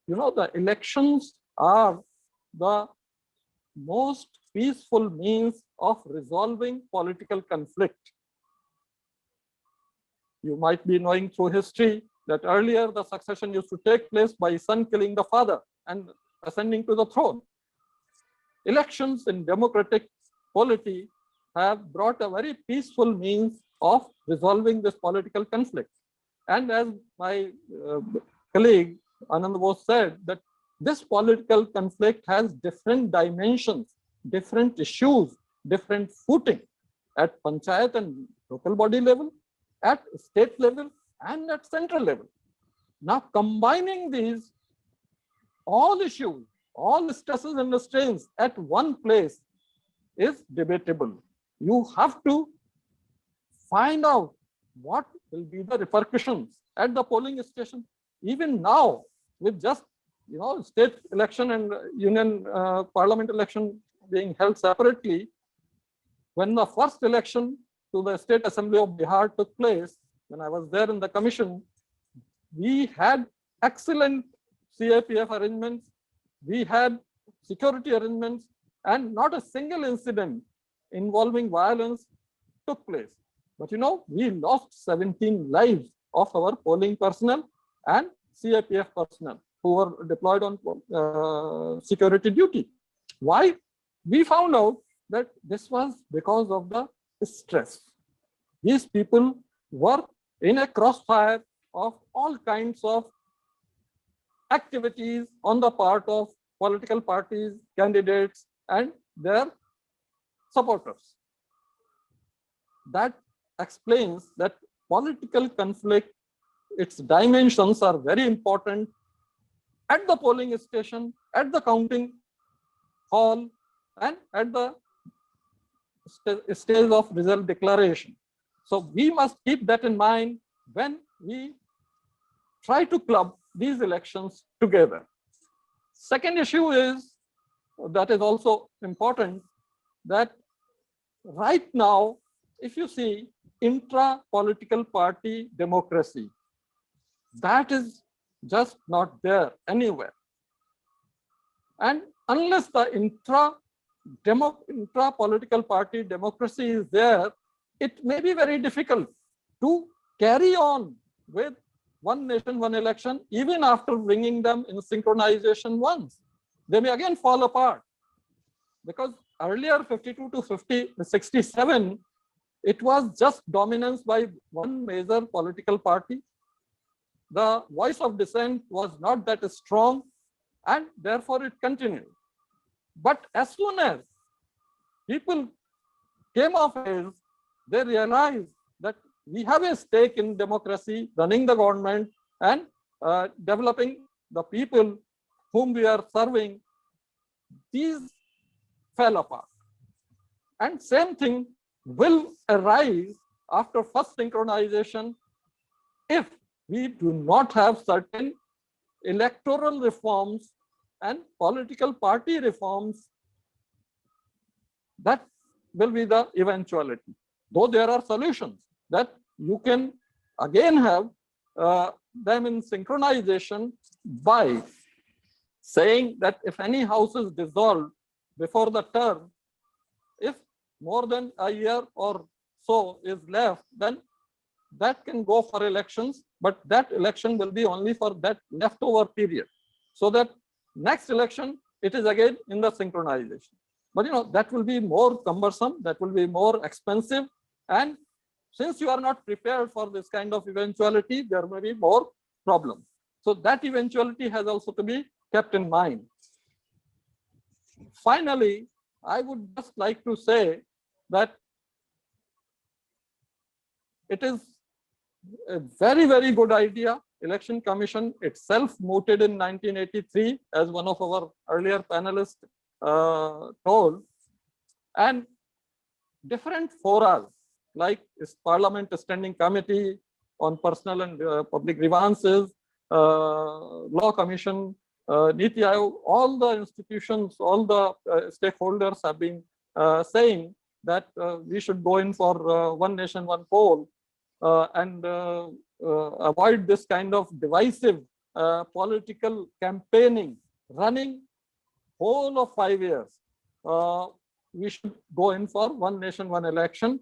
Speaker 5: You know, the elections are the most peaceful means of resolving political conflict. You might be knowing through history that earlier the succession used to take place by son killing the father and ascending to the throne. Elections in democratic polity have brought a very peaceful means of resolving this political conflict. And as my colleague Anand Bose said, that this political conflict has different dimensions, different issues, different footing at panchayat and local body level, at state level, and at central level. Now, combining these all issues, all stresses and strains at one place is debatable. You have to find out what will be the repercussions at the polling station. Even now, with just state election and union parliament election being held separately, when the first election to the State Assembly of Bihar took place, when I was there in the commission, we had excellent CIPF arrangements, we had security arrangements, and not a single incident involving violence took place. But we lost 17 lives of our polling personnel and CIPF personnel who were deployed on security duty. Why? We found out that this was because of the stress. These people were in a crossfire of all kinds of activities on the part of political parties, candidates, and their supporters. That explains that political conflict, its dimensions are very important at the polling station, at the counting hall, and at the stage of result declaration. So we must keep that in mind when we try to club these elections together. Second issue is, that is also important, that right now, if you see intra-political party democracy, that is just not there anywhere. And unless the intra-political party democracy is there, it may be very difficult to carry on with one nation, one election, even after bringing them in synchronization once. They may again fall apart, because earlier 52 to 67, it was just dominance by one major political party. The voice of dissent was not that strong, and therefore it continued. But as soon as people came of age, they realized that we have a stake in democracy, running the government, and developing the people whom we are serving. These fell apart. And same thing will arise after first synchronization if we do not have certain electoral reforms and political party reforms. That will be the eventuality. Though there are solutions that you can again have them in synchronization by saying that if any house is dissolved before the term, if more than a year or so is left, then that can go for elections, but that election will be only for that leftover period. So that next election, it is again in the synchronization. But that will be more cumbersome, that will be more expensive. And since you are not prepared for this kind of eventuality, there may be more problems. So that eventuality has also to be kept in mind. Finally, I would just like to say that it is a very, very good idea. Election Commission itself mooted in 1983, as one of our earlier panelists told, and different fora like Parliament Standing Committee on Personal and Public Grievances, Law Commission, Niti Aayog, all the institutions, all the stakeholders have been saying that we should go in for one nation, one poll, and avoid this kind of divisive political campaigning running whole of 5 years. We should go in for one nation, one election.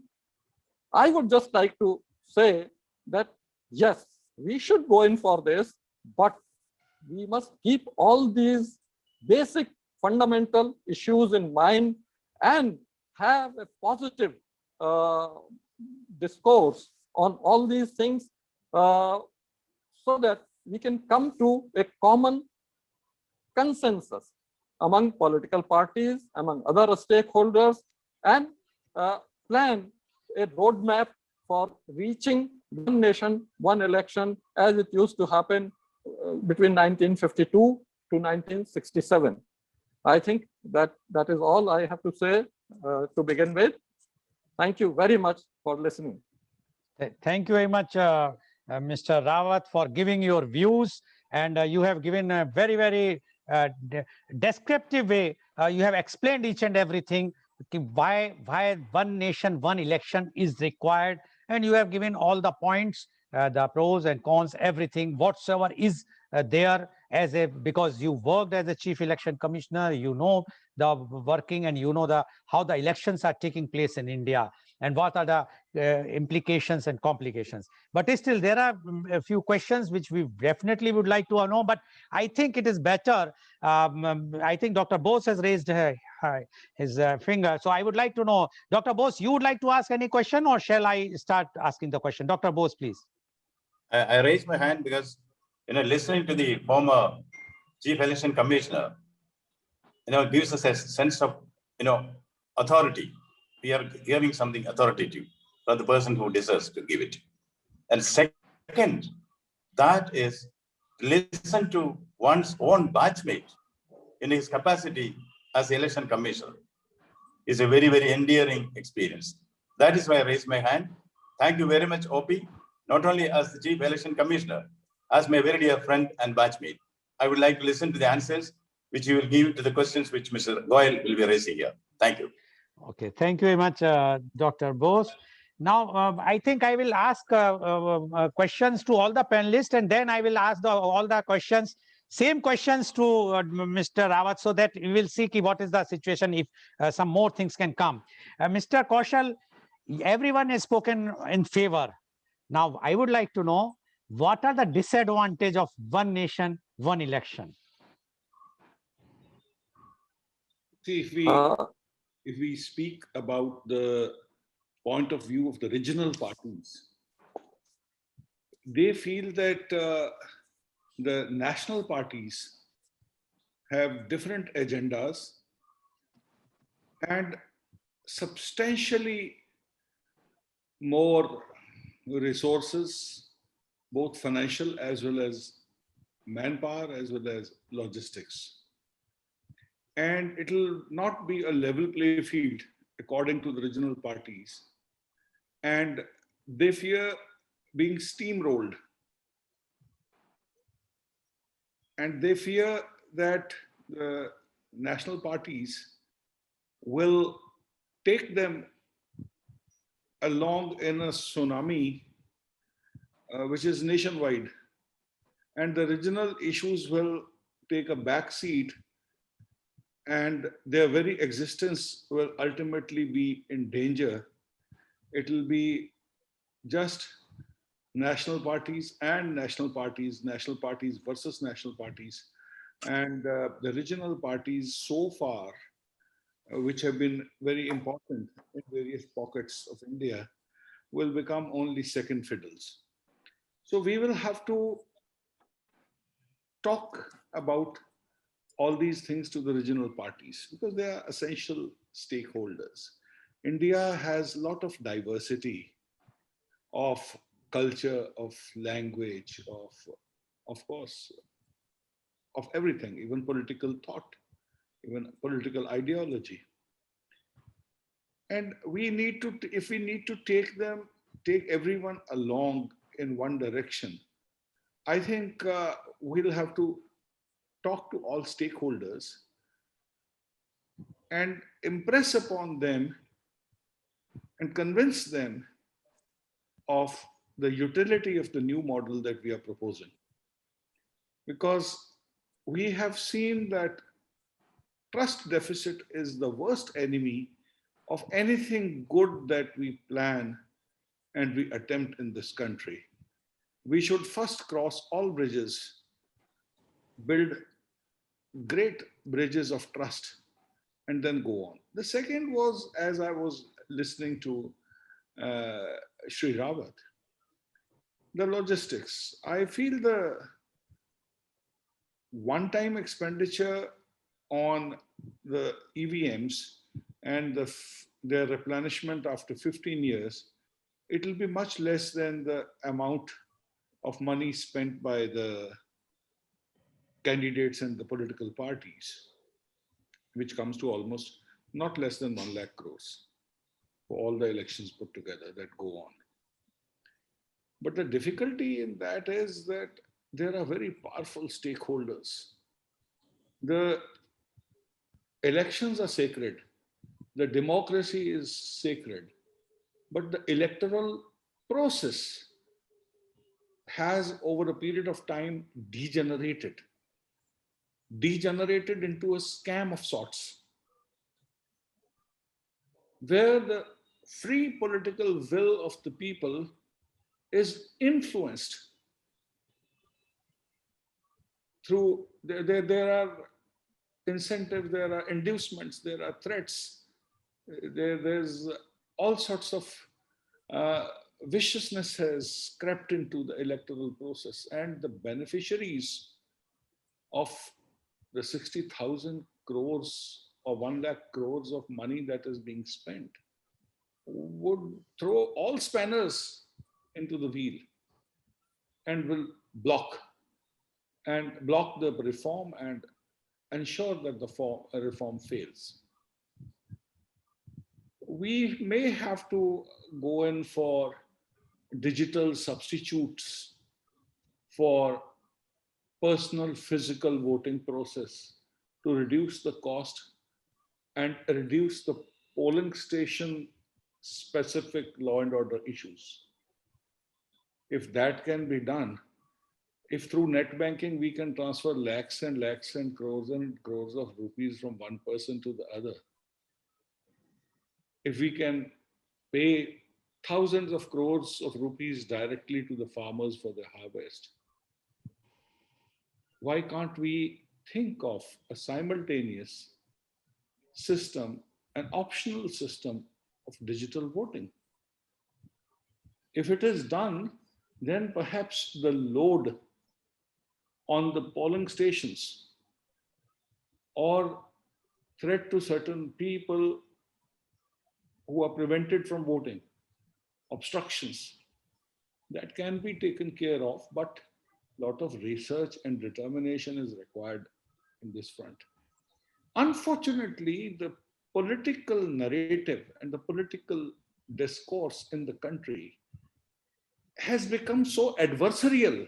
Speaker 5: I would just like to say that yes, we should go in for this, but we must keep all these basic fundamental issues in mind and have a positive discourse on all these things so that we can come to a common consensus among political parties, among other stakeholders, and plan a roadmap for reaching one nation, one election, as it used to happen between 1952 to 1967. I think that is all I have to say to begin with. Thank you very much for listening.
Speaker 1: Thank you very much, Mr. Rawat, for giving your views, and you have given a very, very descriptive way. You have explained each and everything, why one nation, one election is required, and you have given all the points, the pros and cons, everything whatsoever is there as a, because you worked as a chief election commissioner, you know the working, and you know how the elections are taking place in India and what are the implications and complications. But still, there are a few questions which we definitely would like to know, but I think it is better. I think Dr. Bose has raised his finger. So I would like to know, Dr. Bose, you would like to ask any question, or shall I start asking the question? Dr. Bose, please.
Speaker 4: I raised my hand because, listening to the former chief election commissioner, gives us a sense of, authority. We are hearing something authoritative from the person who deserves to give it. And second, that is listen to one's own batchmate in his capacity as election commissioner is a very, very endearing experience. That is why I raised my hand. Thank you very much, OP, not only as the chief election commissioner, as my very dear friend and batchmate. I would like to listen to the answers which you will give to the questions which Mr. Goyal will be raising here. Thank you.
Speaker 1: Okay, thank you very much, Dr. Bose. Now, I think I will ask questions to all the panelists, and then I will ask all the questions, same questions to Mr. Rawat, so that we will see what is the situation, if some more things can come. Mr. Kaushal, everyone has spoken in favor. Now, I would like to know, what are the disadvantages of one nation, one election?
Speaker 2: See, if we speak about the point of view of the regional parties, they feel that the national parties have different agendas and substantially more resources, both financial as well as manpower, as well as logistics. And it will not be a level play field according to the regional parties. And they fear being steamrolled. And they fear that the national parties will take them along in a tsunami, which is nationwide. And the regional issues will take a back seat, and their very existence will ultimately be in danger. It will be just national parties and national parties versus national parties. And the regional parties so far, which have been very important in various pockets of India, will become only second fiddles. So we will have to talk about all these things to the regional parties because they are essential stakeholders. India has a lot of diversity of culture, of language, of course, of everything, even political thought, even political ideology. And we need to, if we need to take everyone along in one direction, I think we'll have to talk to all stakeholders and impress upon them and convince them of the utility of the new model that we are proposing. Because we have seen that trust deficit is the worst enemy of anything good that we plan and we attempt in this country. we should first cross all bridges, build great bridges of trust, and then go on. The second was, as I was listening to Sri Rawat, the logistics. I feel the one-time expenditure on the EVMs and their replenishment after 15 years, it will be much less than the amount of money spent by the candidates and the political parties, which comes to almost not less than 1 lakh crores for all the elections put together that go on. But the difficulty in that is that there are very powerful stakeholders. The elections are sacred. The democracy is sacred. But the electoral process has, over a period of time, degenerated into a scam of sorts, where the free political will of the people is influenced through, there are incentives, there are inducements, there are threats, there's all sorts of viciousness has crept into the electoral process, and the beneficiaries of the 60,000 crores or 1 lakh crores of money that is being spent would throw all spanners into the wheel and will block the reform and ensure that the reform fails. We may have to go in for digital substitutes for personal physical voting process to reduce the cost and reduce the polling station specific law and order issues. If that can be done, if through net banking we can transfer lakhs and lakhs and crores of rupees from one person to the other, if we can pay thousands of crores of rupees directly to the farmers for their harvest, why can't we think of a simultaneous system, an optional system of digital voting? If it is done, then perhaps the load on the polling stations or threat to certain people who are prevented from voting, obstructions, that can be taken care of, but a lot of research and determination is required in this front. Unfortunately, the political narrative and the political discourse in the country has become so adversarial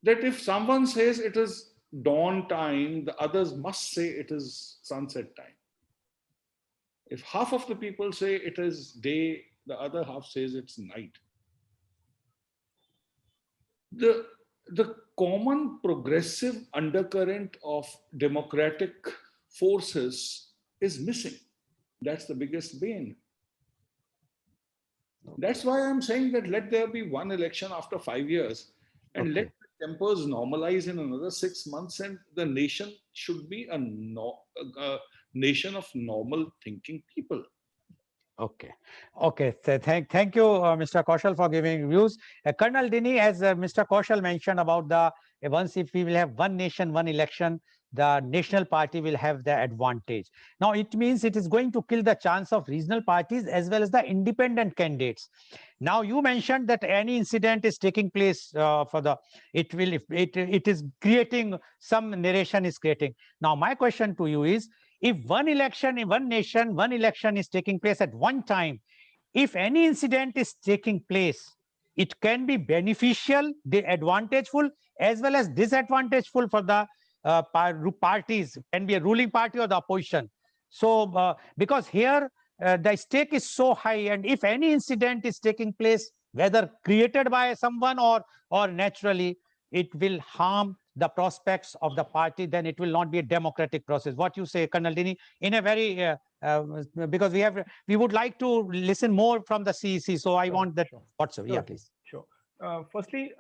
Speaker 2: that if someone says it is dawn time, the others must say it is sunset time. If half of the people say it is day, the other half says it's night. The common progressive undercurrent of democratic forces is missing. That's the biggest bane. That's why I'm saying that let there be one election after 5 years and let the tempers normalize in another 6 months, and the nation should be a nation of normal thinking people.
Speaker 1: Okay. So thank you, Mr. Kaushal, for giving views. Colonel Dini, as Mr. Kaushal mentioned about once if we will have one nation, one election, the national party will have the advantage. Now, it means it is going to kill the chance of regional parties as well as the independent candidates. Now, you mentioned that any incident is taking place it is creating some narration is creating. Now, my question to you is, if one election in one nation, one election is taking place at one time, if any incident is taking place, it can be beneficial, advantageful, as well as disadvantageful for the parties, can be a ruling party or the opposition. So, because here the stake is so high, and if any incident is taking place, whether created by someone or naturally, it will harm the prospects of the party, then it will not be a democratic process. What you say, Colonel Dini, in a very, because we would like to listen more from the CEC. So I want that.
Speaker 3: Sure.
Speaker 1: What's yeah, please.
Speaker 3: Sure. Firstly,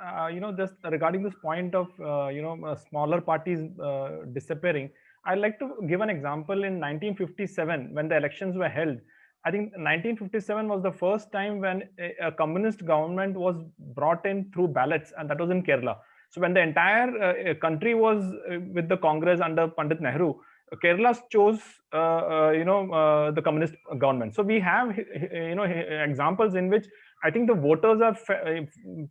Speaker 3: just regarding this point of smaller parties disappearing, I'd like to give an example. In 1957, when the elections were held, I think 1957 was the first time when a communist government was brought in through ballots, and that was in Kerala. So when the entire country was with the Congress under Pandit Nehru, Kerala chose the communist government. So we have examples in which I think the voters are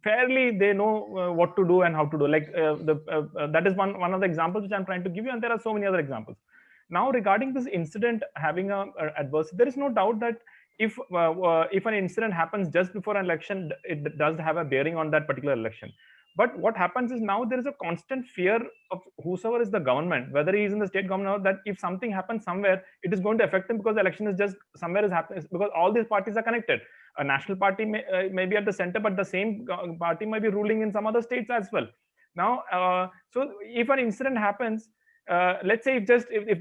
Speaker 3: fairly, they know what to do and how to do. Like that is one of the examples which I'm trying to give you, and there are so many other examples. Now, regarding this incident having a adverse, there is no doubt that if an incident happens just before an election, it does have a bearing on that particular election. But what happens is now there is a constant fear of whosoever is the government, whether he is in the state government, or that if something happens somewhere, it is going to affect him because the election is just somewhere is happening, because all these parties are connected. A national party may be at the center, but the same party might be ruling in some other states as well. Now, so if an incident happens, let's say if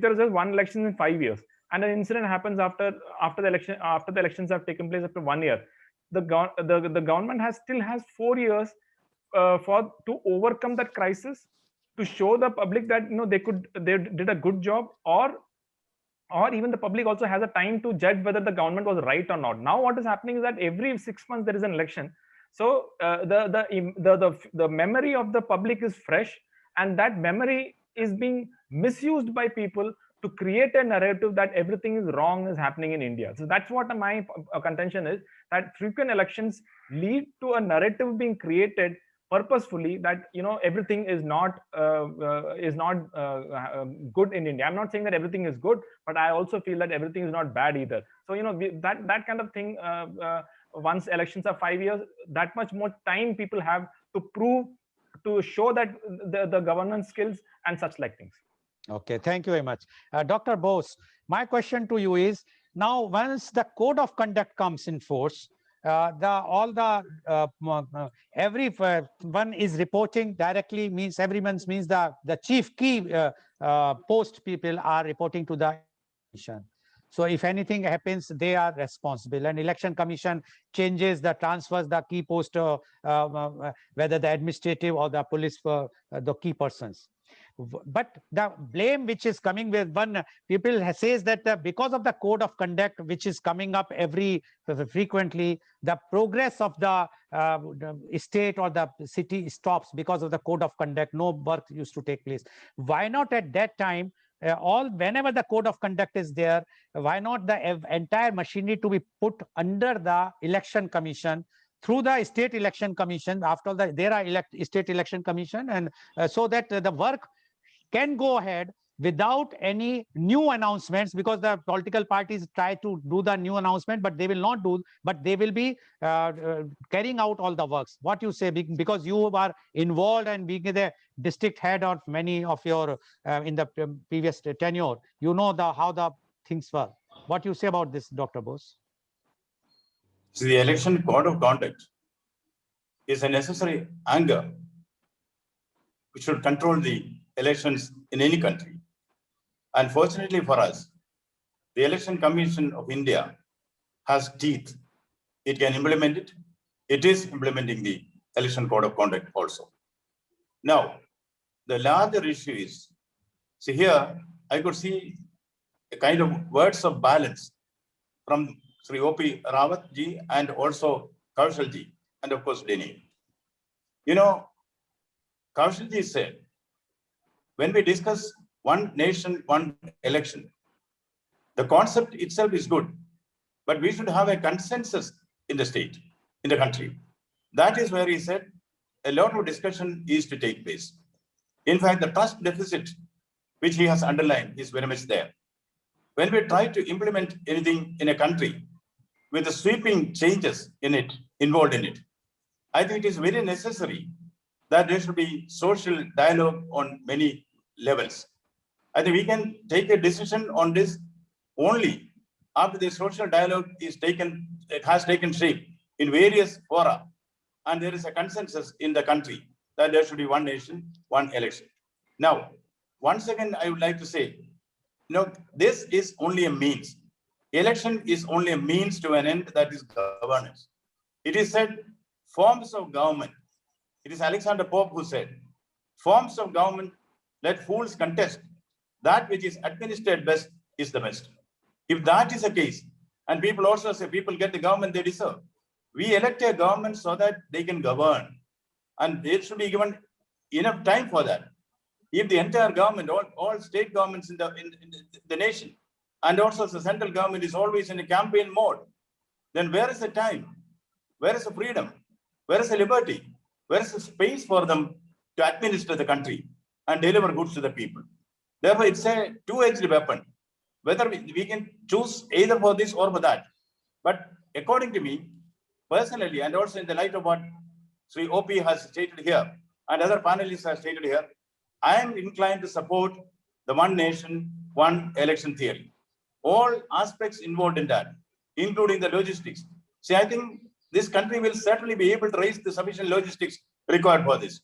Speaker 3: there is just one election in 5 years, and an incident happens after the elections have taken place after 1 year, the government still has 4 years to overcome that crisis, to show the public that they did a good job, or even the public also has a time to judge whether the government was right or not. Now what is happening is that every 6 months there is an election, so the memory of the public is fresh, and that memory is being misused by people to create a narrative that everything is wrong is happening in India. So that's what my contention is, that frequent elections lead to a narrative being created purposefully that everything is not good in India. I'm not saying that everything is good, but I also feel that everything is not bad either. So that kind of thing, once elections are 5 years, that much more time people have to show that the governance skills and such like things.
Speaker 1: Okay, thank you very much. Dr. Bose, my question to you is, now once the code of conduct comes in force, everyone is reporting directly, means the chief key post people are reporting to the commission. So if anything happens, they are responsible, and election commission changes the transfers the key post, whether the administrative or the police for the key persons. But the blame which is coming with people says that because of the code of conduct which is coming up frequently, the progress of the state or the city stops because of the code of conduct. No work used to take place. Why not at that time, whenever the code of conduct is there, why not the entire machinery to be put under the election commission, through the state election commission, after there are state election commission, and so that the work can go ahead without any new announcements, because the political parties try to do the new announcement, but they will not do, but they will be carrying out all the works. What you say, because you are involved and being the district head of many of your in the previous tenure, you know how the things were. What you say about this, Dr. Bose?
Speaker 4: So the election code of conduct is a necessary anchor which should control the elections in any country. Unfortunately for us, the Election Commission of India has teeth. It can implement it. It is implementing the election code of conduct also. Now, the larger issue is, see here, I could see a kind of words of balance from Sri O.P. Rawat ji and also Kaushal ji, and of course Denny. Kaushal ji said, when we discuss one nation, one election, the concept itself is good, but we should have a consensus in the state, in the country. That is where he said a lot of discussion is to take place. In fact, the trust deficit, which he has underlined, is very much there. When we try to implement anything in a country with the sweeping changes involved in it, I think it is very necessary that there should be social dialogue on many levels. I think we can take a decision on this only after the social dialogue has taken shape in various fora, and there is a consensus in the country that there should be one nation, one election. Now, once again, I would like to say, this is only a means. Election is only a means to an end, that is governance. It is said forms of government. It is Alexander Pope who said, forms of government, let fools contest. That which is administered best is the best. If that is the case, and people also say people get the government they deserve, we elect a government so that they can govern. And there should be given enough time for that. If the entire government, all state governments in the nation, and also the central government is always in a campaign mode, then where is the time? Where is the freedom? Where is the liberty? Where is the space for them to administer the country and deliver goods to the people? Therefore, it's a two-edged weapon. Whether we can choose either for this or for that. But according to me, personally, and also in the light of what Sri OP has stated here, and other panelists have stated here, I am inclined to support the one nation, one election theory. All aspects involved in that, including the logistics. See, I think this country will certainly be able to raise the sufficient logistics required for this.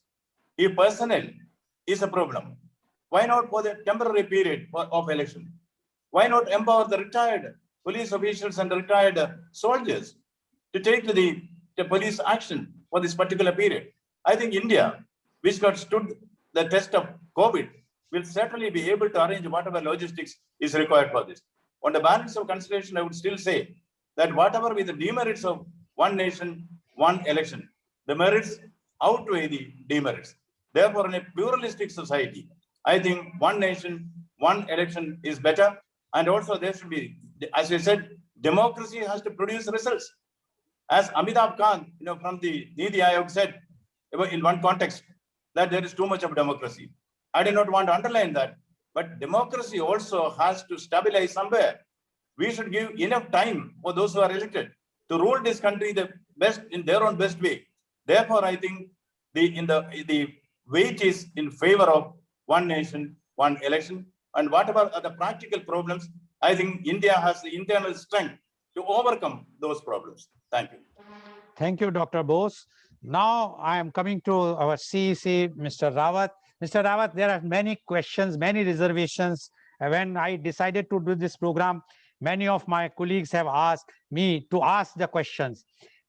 Speaker 4: If personnel is a problem, why not for the temporary period of election? Why not empower the retired police officials and retired soldiers to take the police action for this particular period? I think India, which got stood the test of COVID, will certainly be able to arrange whatever logistics is required for this. On the balance of consideration, I would still say that whatever be the demerits of one nation, one election, the merits outweigh the demerits. Therefore, in a pluralistic society, I think one nation, one election is better. And also there should be, as I said, democracy has to produce results. As Amitabh Kant, from the Niti Aayog said in one context, that there is too much of democracy. I do not want to underline that, but democracy also has to stabilize somewhere. We should give enough time for those who are elected to rule this country the best in their own best way. Therefore, I think the weight is in favor of one nation, one election. And whatever are the practical problems, I think India has the internal strength to overcome those problems. Thank you.
Speaker 1: Thank you, Dr. Bose. Now I am coming to our CEC, Mr. Rawat. Mr. Rawat, there are many questions, many reservations. When I decided to do this program, many of my colleagues have asked me to ask the questions.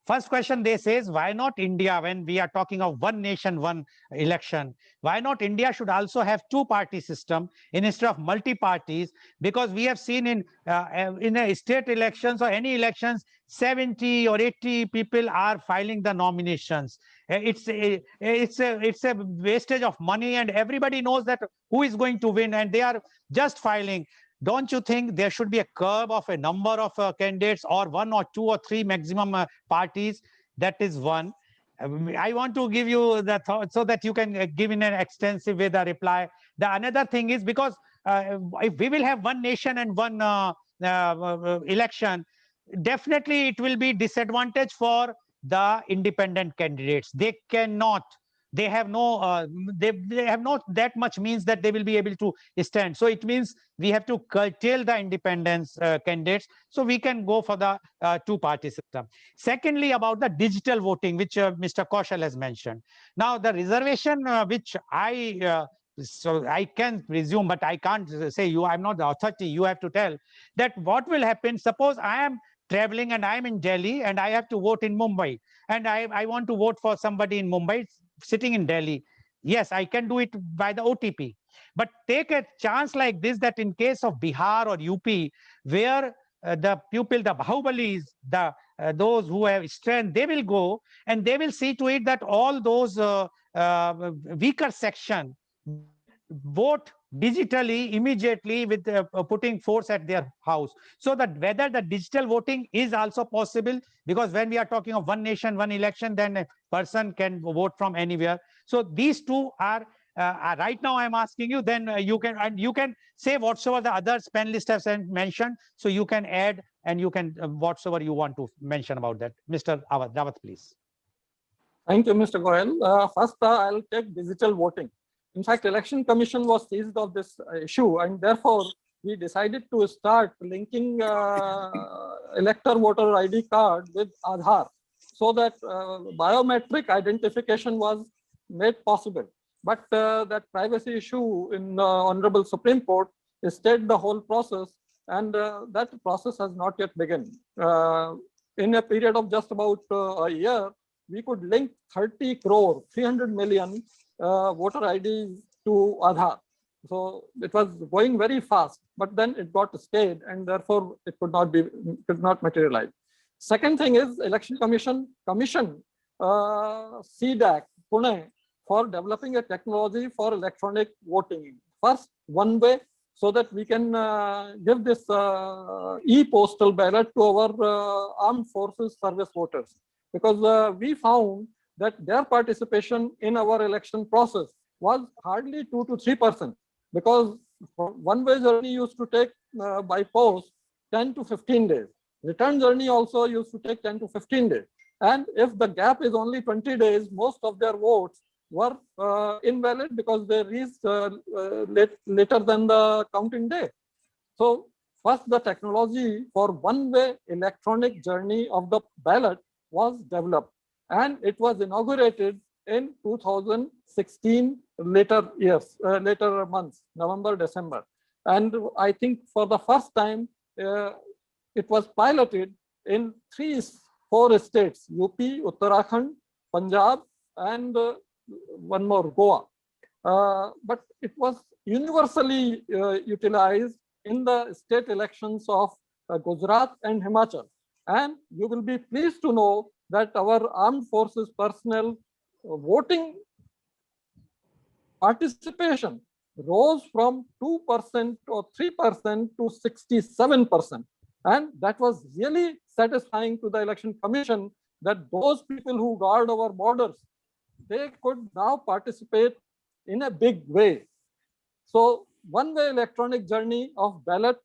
Speaker 1: First question they says, why not India, when we are talking of one nation, one election, why not India should also have two-party system instead of multi-parties? Because we have seen in a state elections or any elections, 70 or 80 people are filing the nominations. It's a wastage of money, and everybody knows that who is going to win, and they are just filing. Don't you think there should be a curve of a number of candidates, or one or two or three maximum parties? That is one. I want to give you the thought so that you can give in an extensive way the reply. The another thing is, because if we will have one nation and one election, definitely it will be disadvantage for the independent candidates. They cannot. They have no they have not that much means that they will be able to stand. So it means we have to curtail the independence candidates, so we can go for the two-party system. Secondly, about the digital voting, which Mr. Kaushal has mentioned. Now the reservation which so I can presume, but I can't say you, I'm not the authority, you have to tell that what will happen. Suppose I am traveling and I'm in Delhi and I have to vote in Mumbai, and I want to vote for somebody in Mumbai sitting in Delhi. Yes, I can do it by the OTP. But take a chance like this, that in case of Bihar or UP, where the people, the Bahubalis, those who have strength, they will go and they will see to it that all those weaker section vote digitally immediately with putting force at their house. So that whether the digital voting is also possible, because when we are talking of one nation, one election, then a person can vote from anywhere. So these two are right now I'm asking you, then you can say whatsoever the others panelists have mentioned, so you can add and you can whatsoever you want to mention about that. Mr. Rawat, please.
Speaker 5: Thank you, Mr. Goyal. First, I'll take digital voting. In fact, Election Commission was seized of this issue, and therefore we decided to start linking elector voter ID card with Aadhaar, so that biometric identification was made possible. But that privacy issue in Honorable Supreme Court stayed the whole process, and that process has not yet begun. In a period of just about a year, we could link 30 crore, 300 million voter IDs to Aadhaar. So it was going very fast, but then it got stayed, and therefore it could not materialize. Second thing is Election Commission commissioned CDAC Pune for developing a technology for electronic voting. First, one way, so that we can give this e-postal ballot to our armed forces service voters, because we found that their participation in our election process was hardly 2 to 3%, because one-way journey used to take by post 10 to 15 days. Return journey also used to take 10 to 15 days. And if the gap is only 20 days, most of their votes were invalid because they reached later than the counting day. So first, the technology for one-way electronic journey of the ballot was developed, and it was inaugurated in 2016, later months, November, December. And I think for the first time, it was piloted in 4 states, UP, Uttarakhand, Punjab, and one more, Goa. But it was universally utilized in the state elections of Gujarat and Himachal. And you will be pleased to know that our armed forces personnel voting participation rose from 2% or 3% to 67%. And that was really satisfying to the Election Commission, that those people who guard our borders, they could now participate in a big way. So one-way electronic journey of ballot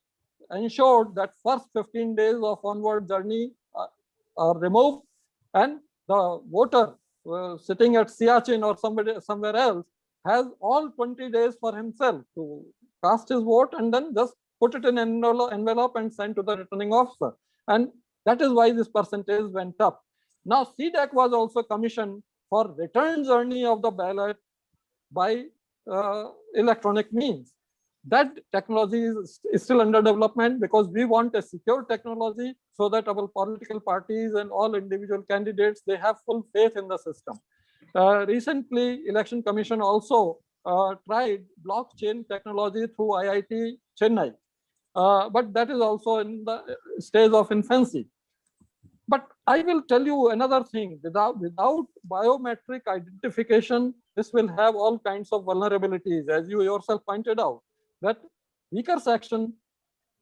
Speaker 5: ensured that first 15 days of onward journey are removed, and the voter sitting at Siachen or somewhere else has all 20 days for himself to cast his vote and then just put it in an envelope and send to the returning officer. And that is why this percentage went up. Now, CDAC was also commissioned for return journey of the ballot by electronic means. That technology is still under development, because we want a secure technology so that our political parties and all individual candidates, they have full faith in the system. Recently, Election Commission also tried blockchain technology through IIT Chennai, but that is also in the stage of infancy. But I will tell you another thing, without biometric identification, this will have all kinds of vulnerabilities, as you yourself pointed out, that weaker section,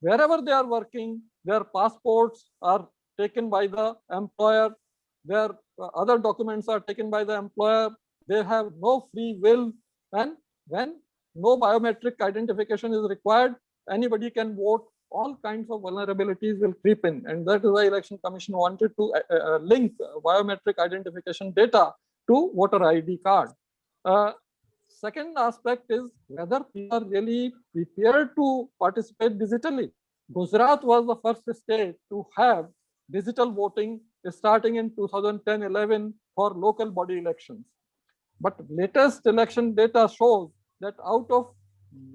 Speaker 5: wherever they are working, their passports are taken by the employer, their other documents are taken by the employer, they have no free will, and when no biometric identification is required, anybody can vote. All kinds of vulnerabilities will creep in, and that is why Election Commission wanted to link biometric identification data to voter ID card. Second aspect is whether people are really prepared to participate digitally. Gujarat was the first state to have digital voting starting in 2010-11 for local body elections. But latest election data shows that out of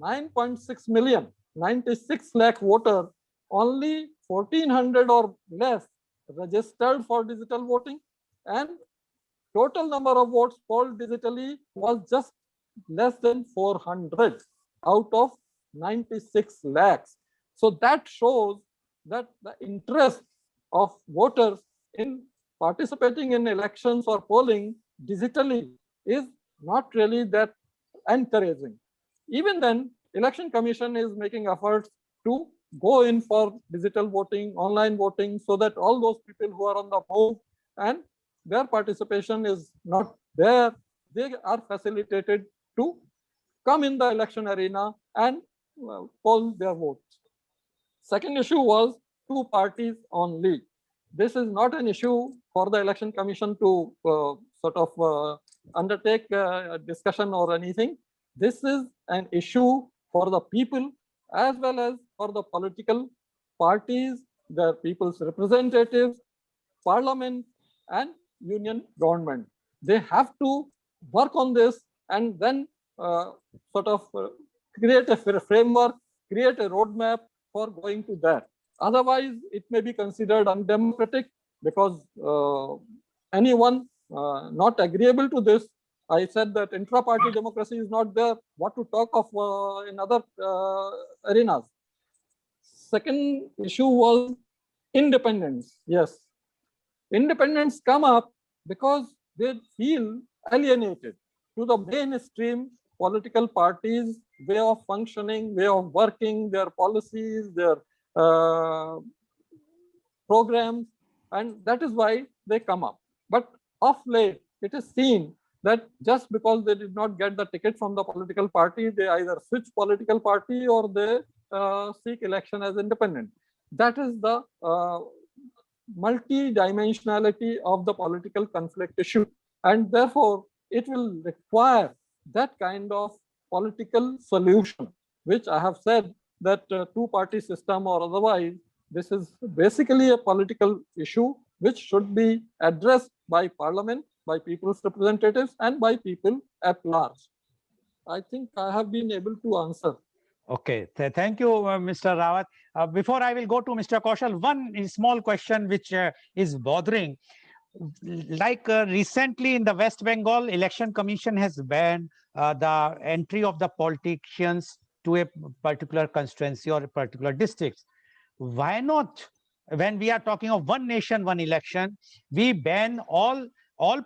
Speaker 5: 9.6 million, 96 lakh voters, only 1,400 or less registered for digital voting, and total number of votes polled digitally was just less than 400 out of 96 lakhs. So that shows that the interest of voters in participating in elections or polling digitally is not really that encouraging. Even then, Election Commission is making efforts to go in for digital voting, online voting, so that all those people who are on the move and their participation is not there, they are facilitated to come in the election arena and poll their votes. Second issue was 2 parties only. This is not an issue for the Election Commission to undertake a discussion or anything. This is an issue for the people as well as for the political parties, the people's representatives, parliament, and union government. They have to work on this and then create a framework, create a roadmap for going to that. Otherwise, it may be considered undemocratic, because anyone not agreeable to this. I said that intra-party democracy is not there. What to talk of in other arenas? Second issue was independence. Yes, independents come up because they feel alienated to the mainstream political parties' way of functioning, way of working, their policies, their programs, and that is why they come up. But of late, it is seen that just because they did not get the ticket from the political party, they either switch political party or they seek election as independent. That is the multi-dimensionality of the political conflict issue. And therefore, it will require that kind of political solution, which I have said that two-party system or otherwise, this is basically a political issue which should be addressed by parliament, by people's representatives, and by people at large. I think I have been able to answer.
Speaker 1: Okay, thank you, Mr. Rawat. Before I will go to Mr. Kaushal, one small question which is bothering. Like recently in the West Bengal, Election Commission has banned the entry of the politicians to a particular constituency or a particular district. Why not, when we are talking of one nation, one election, we ban all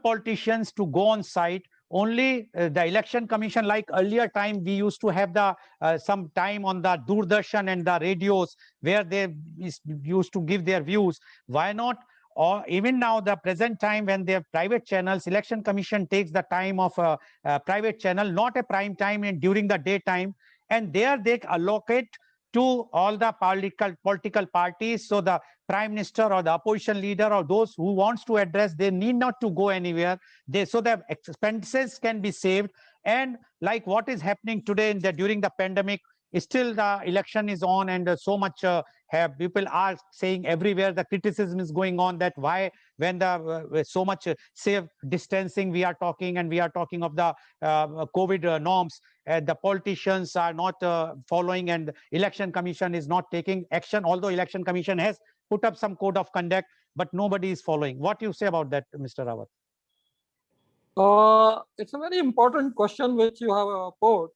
Speaker 1: politicians to go on site? Only the Election Commission, like earlier time, we used to have the some time on the Doordarshan and the radios where they used to give their views. Why not? Or even now, the present time when they have private channels, Election Commission takes the time of a private channel, not a prime time and during the daytime, and there they allocate to all the political parties. So the prime minister or the opposition leader or those who wants to address, they need not to go anywhere. So the expenses can be saved. And like what is happening today during the pandemic, still the election is on, and so much people are saying everywhere the criticism is going on that why, when the so much safe distancing we are talking, and we are talking of the COVID norms, the politicians are not following, and Election Commission is not taking action, although Election Commission has put up some code of conduct, but nobody is following. What do you say about that, Mr. Rawat?
Speaker 5: It's a very important question which you have put,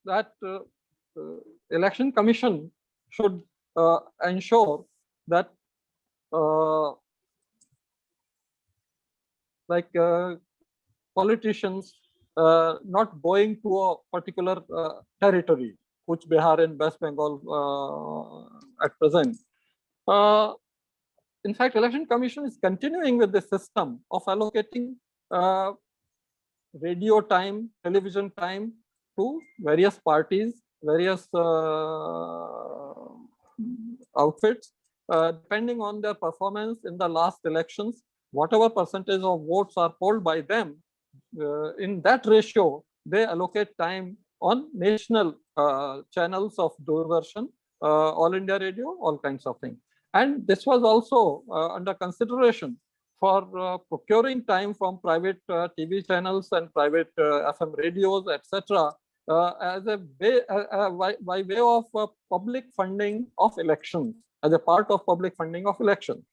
Speaker 5: that Election Commission should ensure that politicians not going to a particular territory, Kuch Bihar in West Bengal at present. In fact, Election Commission is continuing with the system of allocating radio time, television time to various parties, various outfits, depending on their performance in the last elections. Whatever percentage of votes are polled by them, in that ratio, they allocate time on national channels of Doordarshan, All India Radio, all kinds of things. And this was also under consideration for procuring time from private TV channels and private FM radios, etc., as a way, by way of public funding of elections, as a part of public funding of elections.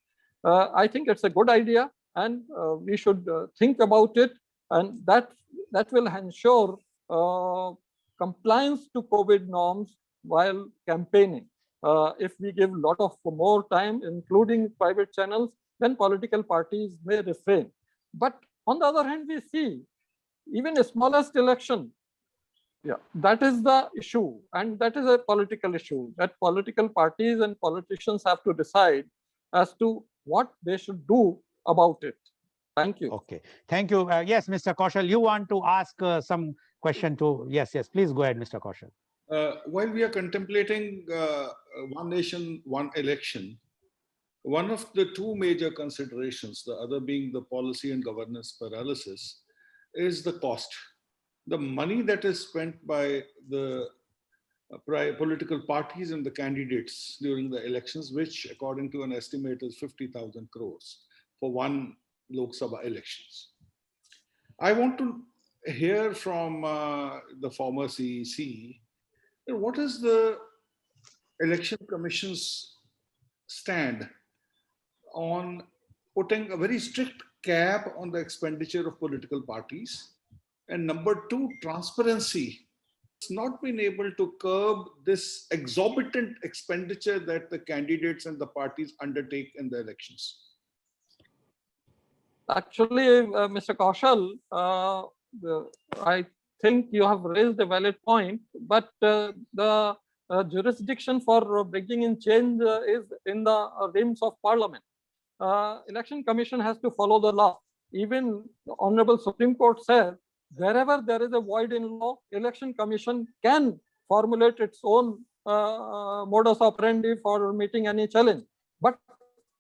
Speaker 5: I think it's a good idea, and we should think about it, and that will ensure compliance to COVID norms while campaigning. If we give a lot of more time, including private channels, then political parties may refrain. But on the other hand, we see even the smallest election, that is the issue, and that is a political issue that political parties and politicians have to decide as to what they should do about it. Thank you.
Speaker 1: Okay, thank you. Yes, Mr. Kaushal, you want to ask some question to? Yes, please go ahead, Mr. Kaushal.
Speaker 2: While we are contemplating one nation, one election, one of the two major considerations, the other being the policy and governance paralysis, is the cost. The money that is spent by the political parties and the candidates during the elections, which according to an estimate is 50,000 crores for one Lok Sabha elections. I want to hear from the former CEC, what is the Election Commission's stand on putting a very strict cap on the expenditure of political parties. And number two, transparency. It's not been able to curb this exorbitant expenditure that the candidates and the parties undertake in the elections.
Speaker 5: Actually, Mr. Kaushal, I think you have raised a valid point, but the jurisdiction for bringing in change is in the realms of Parliament. Election Commission has to follow the law. Even the Honorable Supreme Court said, wherever there is a void in law, Election Commission can formulate its own modus operandi for meeting any challenge. But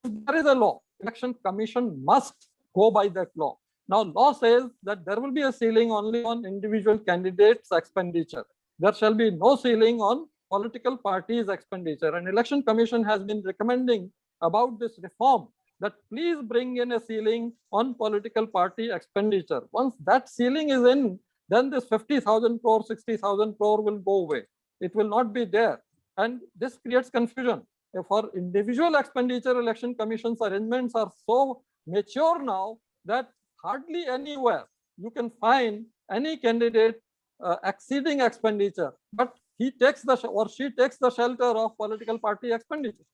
Speaker 5: if there is a law, Election Commission must go by that law. Now, law says that there will be a ceiling only on individual candidates' expenditure. There shall be no ceiling on political parties' expenditure. And Election Commission has been recommending about this reform that please bring in a ceiling on political party expenditure. Once that ceiling is in, then this 50,000 crore, 60,000 crore will go away. It will not be there. And this creates confusion. For individual expenditure, Election Commission's arrangements are so mature now that hardly anywhere you can find any candidate exceeding expenditure, but he takes the or she takes the shelter of political party expenditure.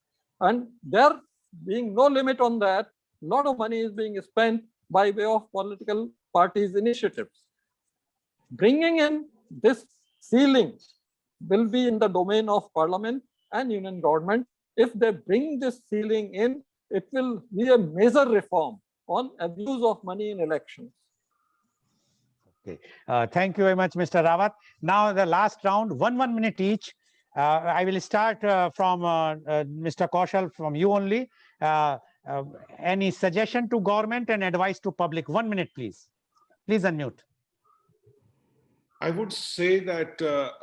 Speaker 5: And there being no limit on that, a lot of money is being spent by way of political parties' initiatives. Bringing in this ceiling will be in the domain of Parliament and Union government. If they bring this ceiling in, it will be a major reform on abuse of money in elections.
Speaker 1: Okay. Thank you very much, Mr. Rawat. Now the last round, one minute each. I will start from Mr. Kaushal, from you only. Any suggestion to government and advice to public? 1 minute, please. Please unmute.
Speaker 2: I would say that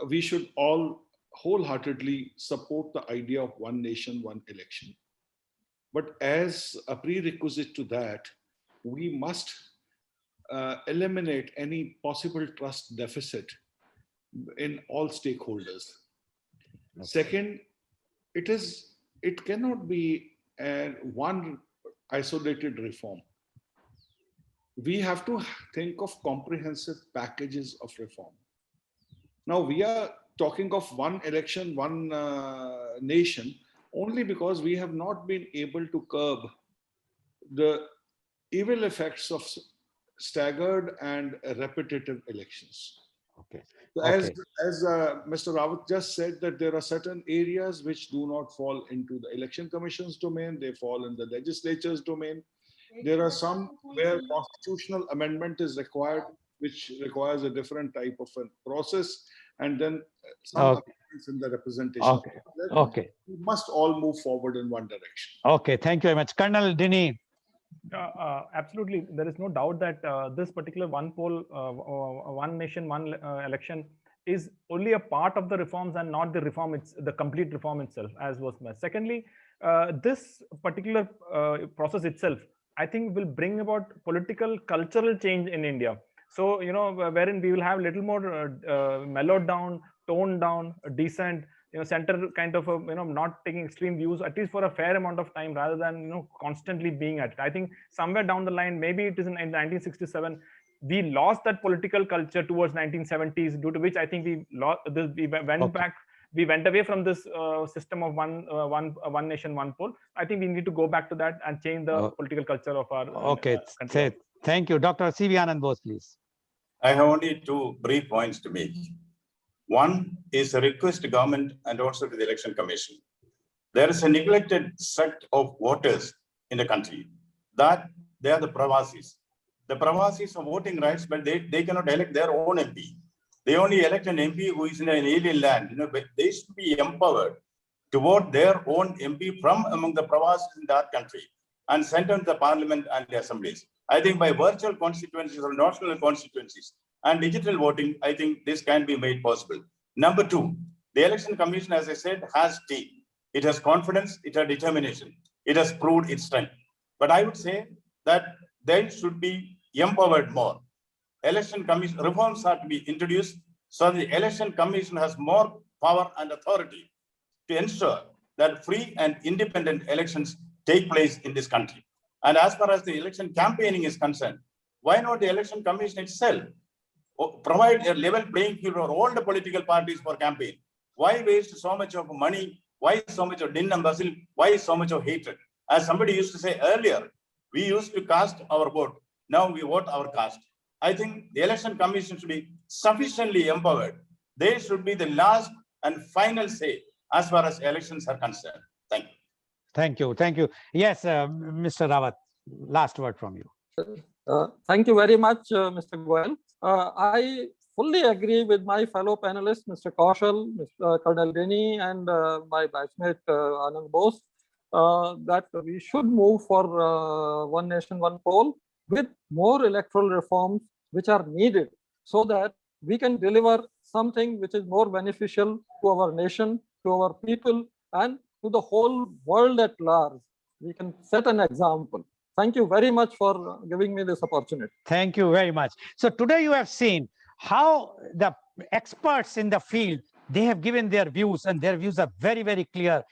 Speaker 2: we should all wholeheartedly support the idea of one nation, one election. But as a prerequisite to that, we must eliminate any possible trust deficit in all stakeholders. Okay. Second, it cannot be one isolated reform. We have to think of comprehensive packages of reform. Now we are talking of one election, one nation, only because we have not been able to curb the evil effects of staggered and repetitive elections.
Speaker 1: Okay.
Speaker 2: So as Mr. Rawat just said, that there are certain areas which do not fall into the Election Commission's domain, they fall in the legislature's domain. There are some where constitutional amendment is required, which requires a different type of a process, and then some amendments in the representation.
Speaker 1: Okay. Okay.
Speaker 2: We must all move forward in one direction.
Speaker 1: Okay, thank you very much. Colonel Dini.
Speaker 3: Absolutely. There is no doubt that this particular one poll, one nation, one election is only a part of the reforms and not the reform, it's the complete reform itself, as was meant. Secondly, this particular process itself, I think, will bring about political cultural change in India. So, you know, wherein we will have a little more mellowed down, toned down, decent, you know, center kind of, you know, not taking extreme views, at least for a fair amount of time, rather than, you know, constantly being at it. I think somewhere down the line, maybe it is in 1967, we lost that political culture towards 1970s, due to which I think we lost this. We went back. We went away from this system of one nation, one poll. I think we need to go back to that and change the political culture of our country.
Speaker 1: Thank you. Dr. C.V. Anand Bose, please.
Speaker 4: I have only two brief points to make. One is a request to government and also to the Election Commission. There is a neglected set of voters in the country, that they are the Pravasis. The Pravasis have voting rights, but they cannot elect their own MP. They only elect an MP who is in an alien land. You know, but they should be empowered to vote their own MP from among the Pravasis in that country and sent on the parliament and the assemblies. I think by virtual constituencies or national constituencies and digital voting, I think this can be made possible. Number two, the Election Commission, as I said, has teeth. It has confidence, it has determination. It has proved its strength. But I would say that they should be empowered more. Election Commission reforms are to be introduced so the Election Commission has more power and authority to ensure that free and independent elections take place in this country. And as far as the election campaigning is concerned, why not the election commission itself provide a level playing field for all the political parties for campaign? Why waste so much of money? Why so much of din and bustle? Why so much of hatred? As somebody used to say earlier, we used to cast our vote. Now we vote our caste. I think the election commission should be sufficiently empowered. They should be the last and final say as far as elections are concerned. Thank you.
Speaker 1: Thank you. Thank you. Yes, Mr. Rawat, last word from you.
Speaker 5: Thank you very much, Mr. Goyal. I fully agree with my fellow panelists, Mr. Kaushal, Mr. Colonel Denny, and my batchmate Anand Bose, that we should move for one nation, one poll with more electoral reforms which are needed so that we can deliver something which is more beneficial to our nation, to our people, and to the whole world at large. We can set an example. Thank you very much for giving me this opportunity.
Speaker 1: Thank you very much. So today you have seen how the experts in the field, they have given their views, and their views are very, very clear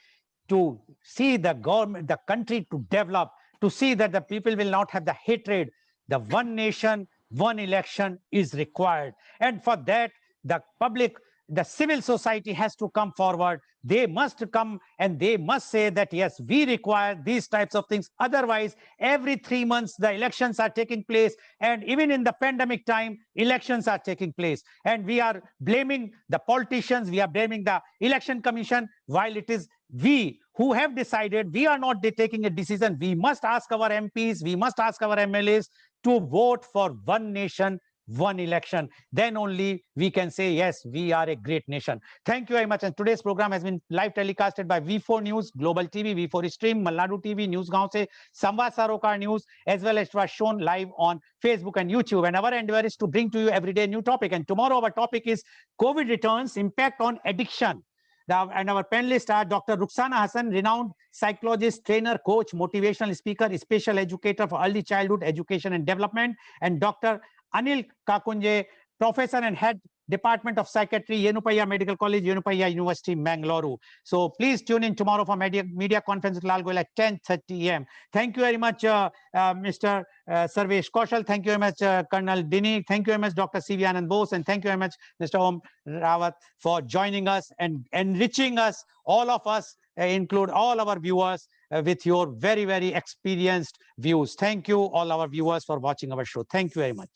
Speaker 1: to see the government, the country to develop, to see that the people will not have the hatred. The one nation, one election is required. And for that, the public, the civil society has to come forward. They must come and they must say that, yes, we require these types of things. Otherwise, every 3 months, the elections are taking place. And even in the pandemic time, elections are taking place. And we are blaming the politicians. We are blaming the election commission, while it is we who have decided. We are not taking a decision. We must ask our MPs, we must ask our MLAs to vote for one nation, one election. Then only we can say, yes, we are a great nation. Thank you very much. And today's program has been live telecasted by V4 News, Global TV, V4 Stream, Malnadu TV, News Gaon Se, Samvad Sarokar News, as well as it was shown live on Facebook and YouTube. And our endeavor is to bring to you every day a new topic. And tomorrow our topic is COVID returns, impact on addiction. And our panelists are Dr. Rukhsana Hassan, renowned psychologist, trainer, coach, motivational speaker, special educator for early childhood education and development, and Dr. Anil Kakunje, professor and head Department of Psychiatry, Yenupaiya Medical College, Yenupaiya University, Mangalore. So please tune in tomorrow for media conference with Lal Goyal at 10:30 a.m. Thank you very much, Mr. Sarvesh Kaushal. Thank you very much, Colonel Dini. Thank you very much, Dr. C.V. Anand Bose. And thank you very much, Mr. Om Rawat, for joining us and enriching us, all of us, include all our viewers, with your very, very experienced views. Thank you, all our viewers, for watching our show. Thank you very much.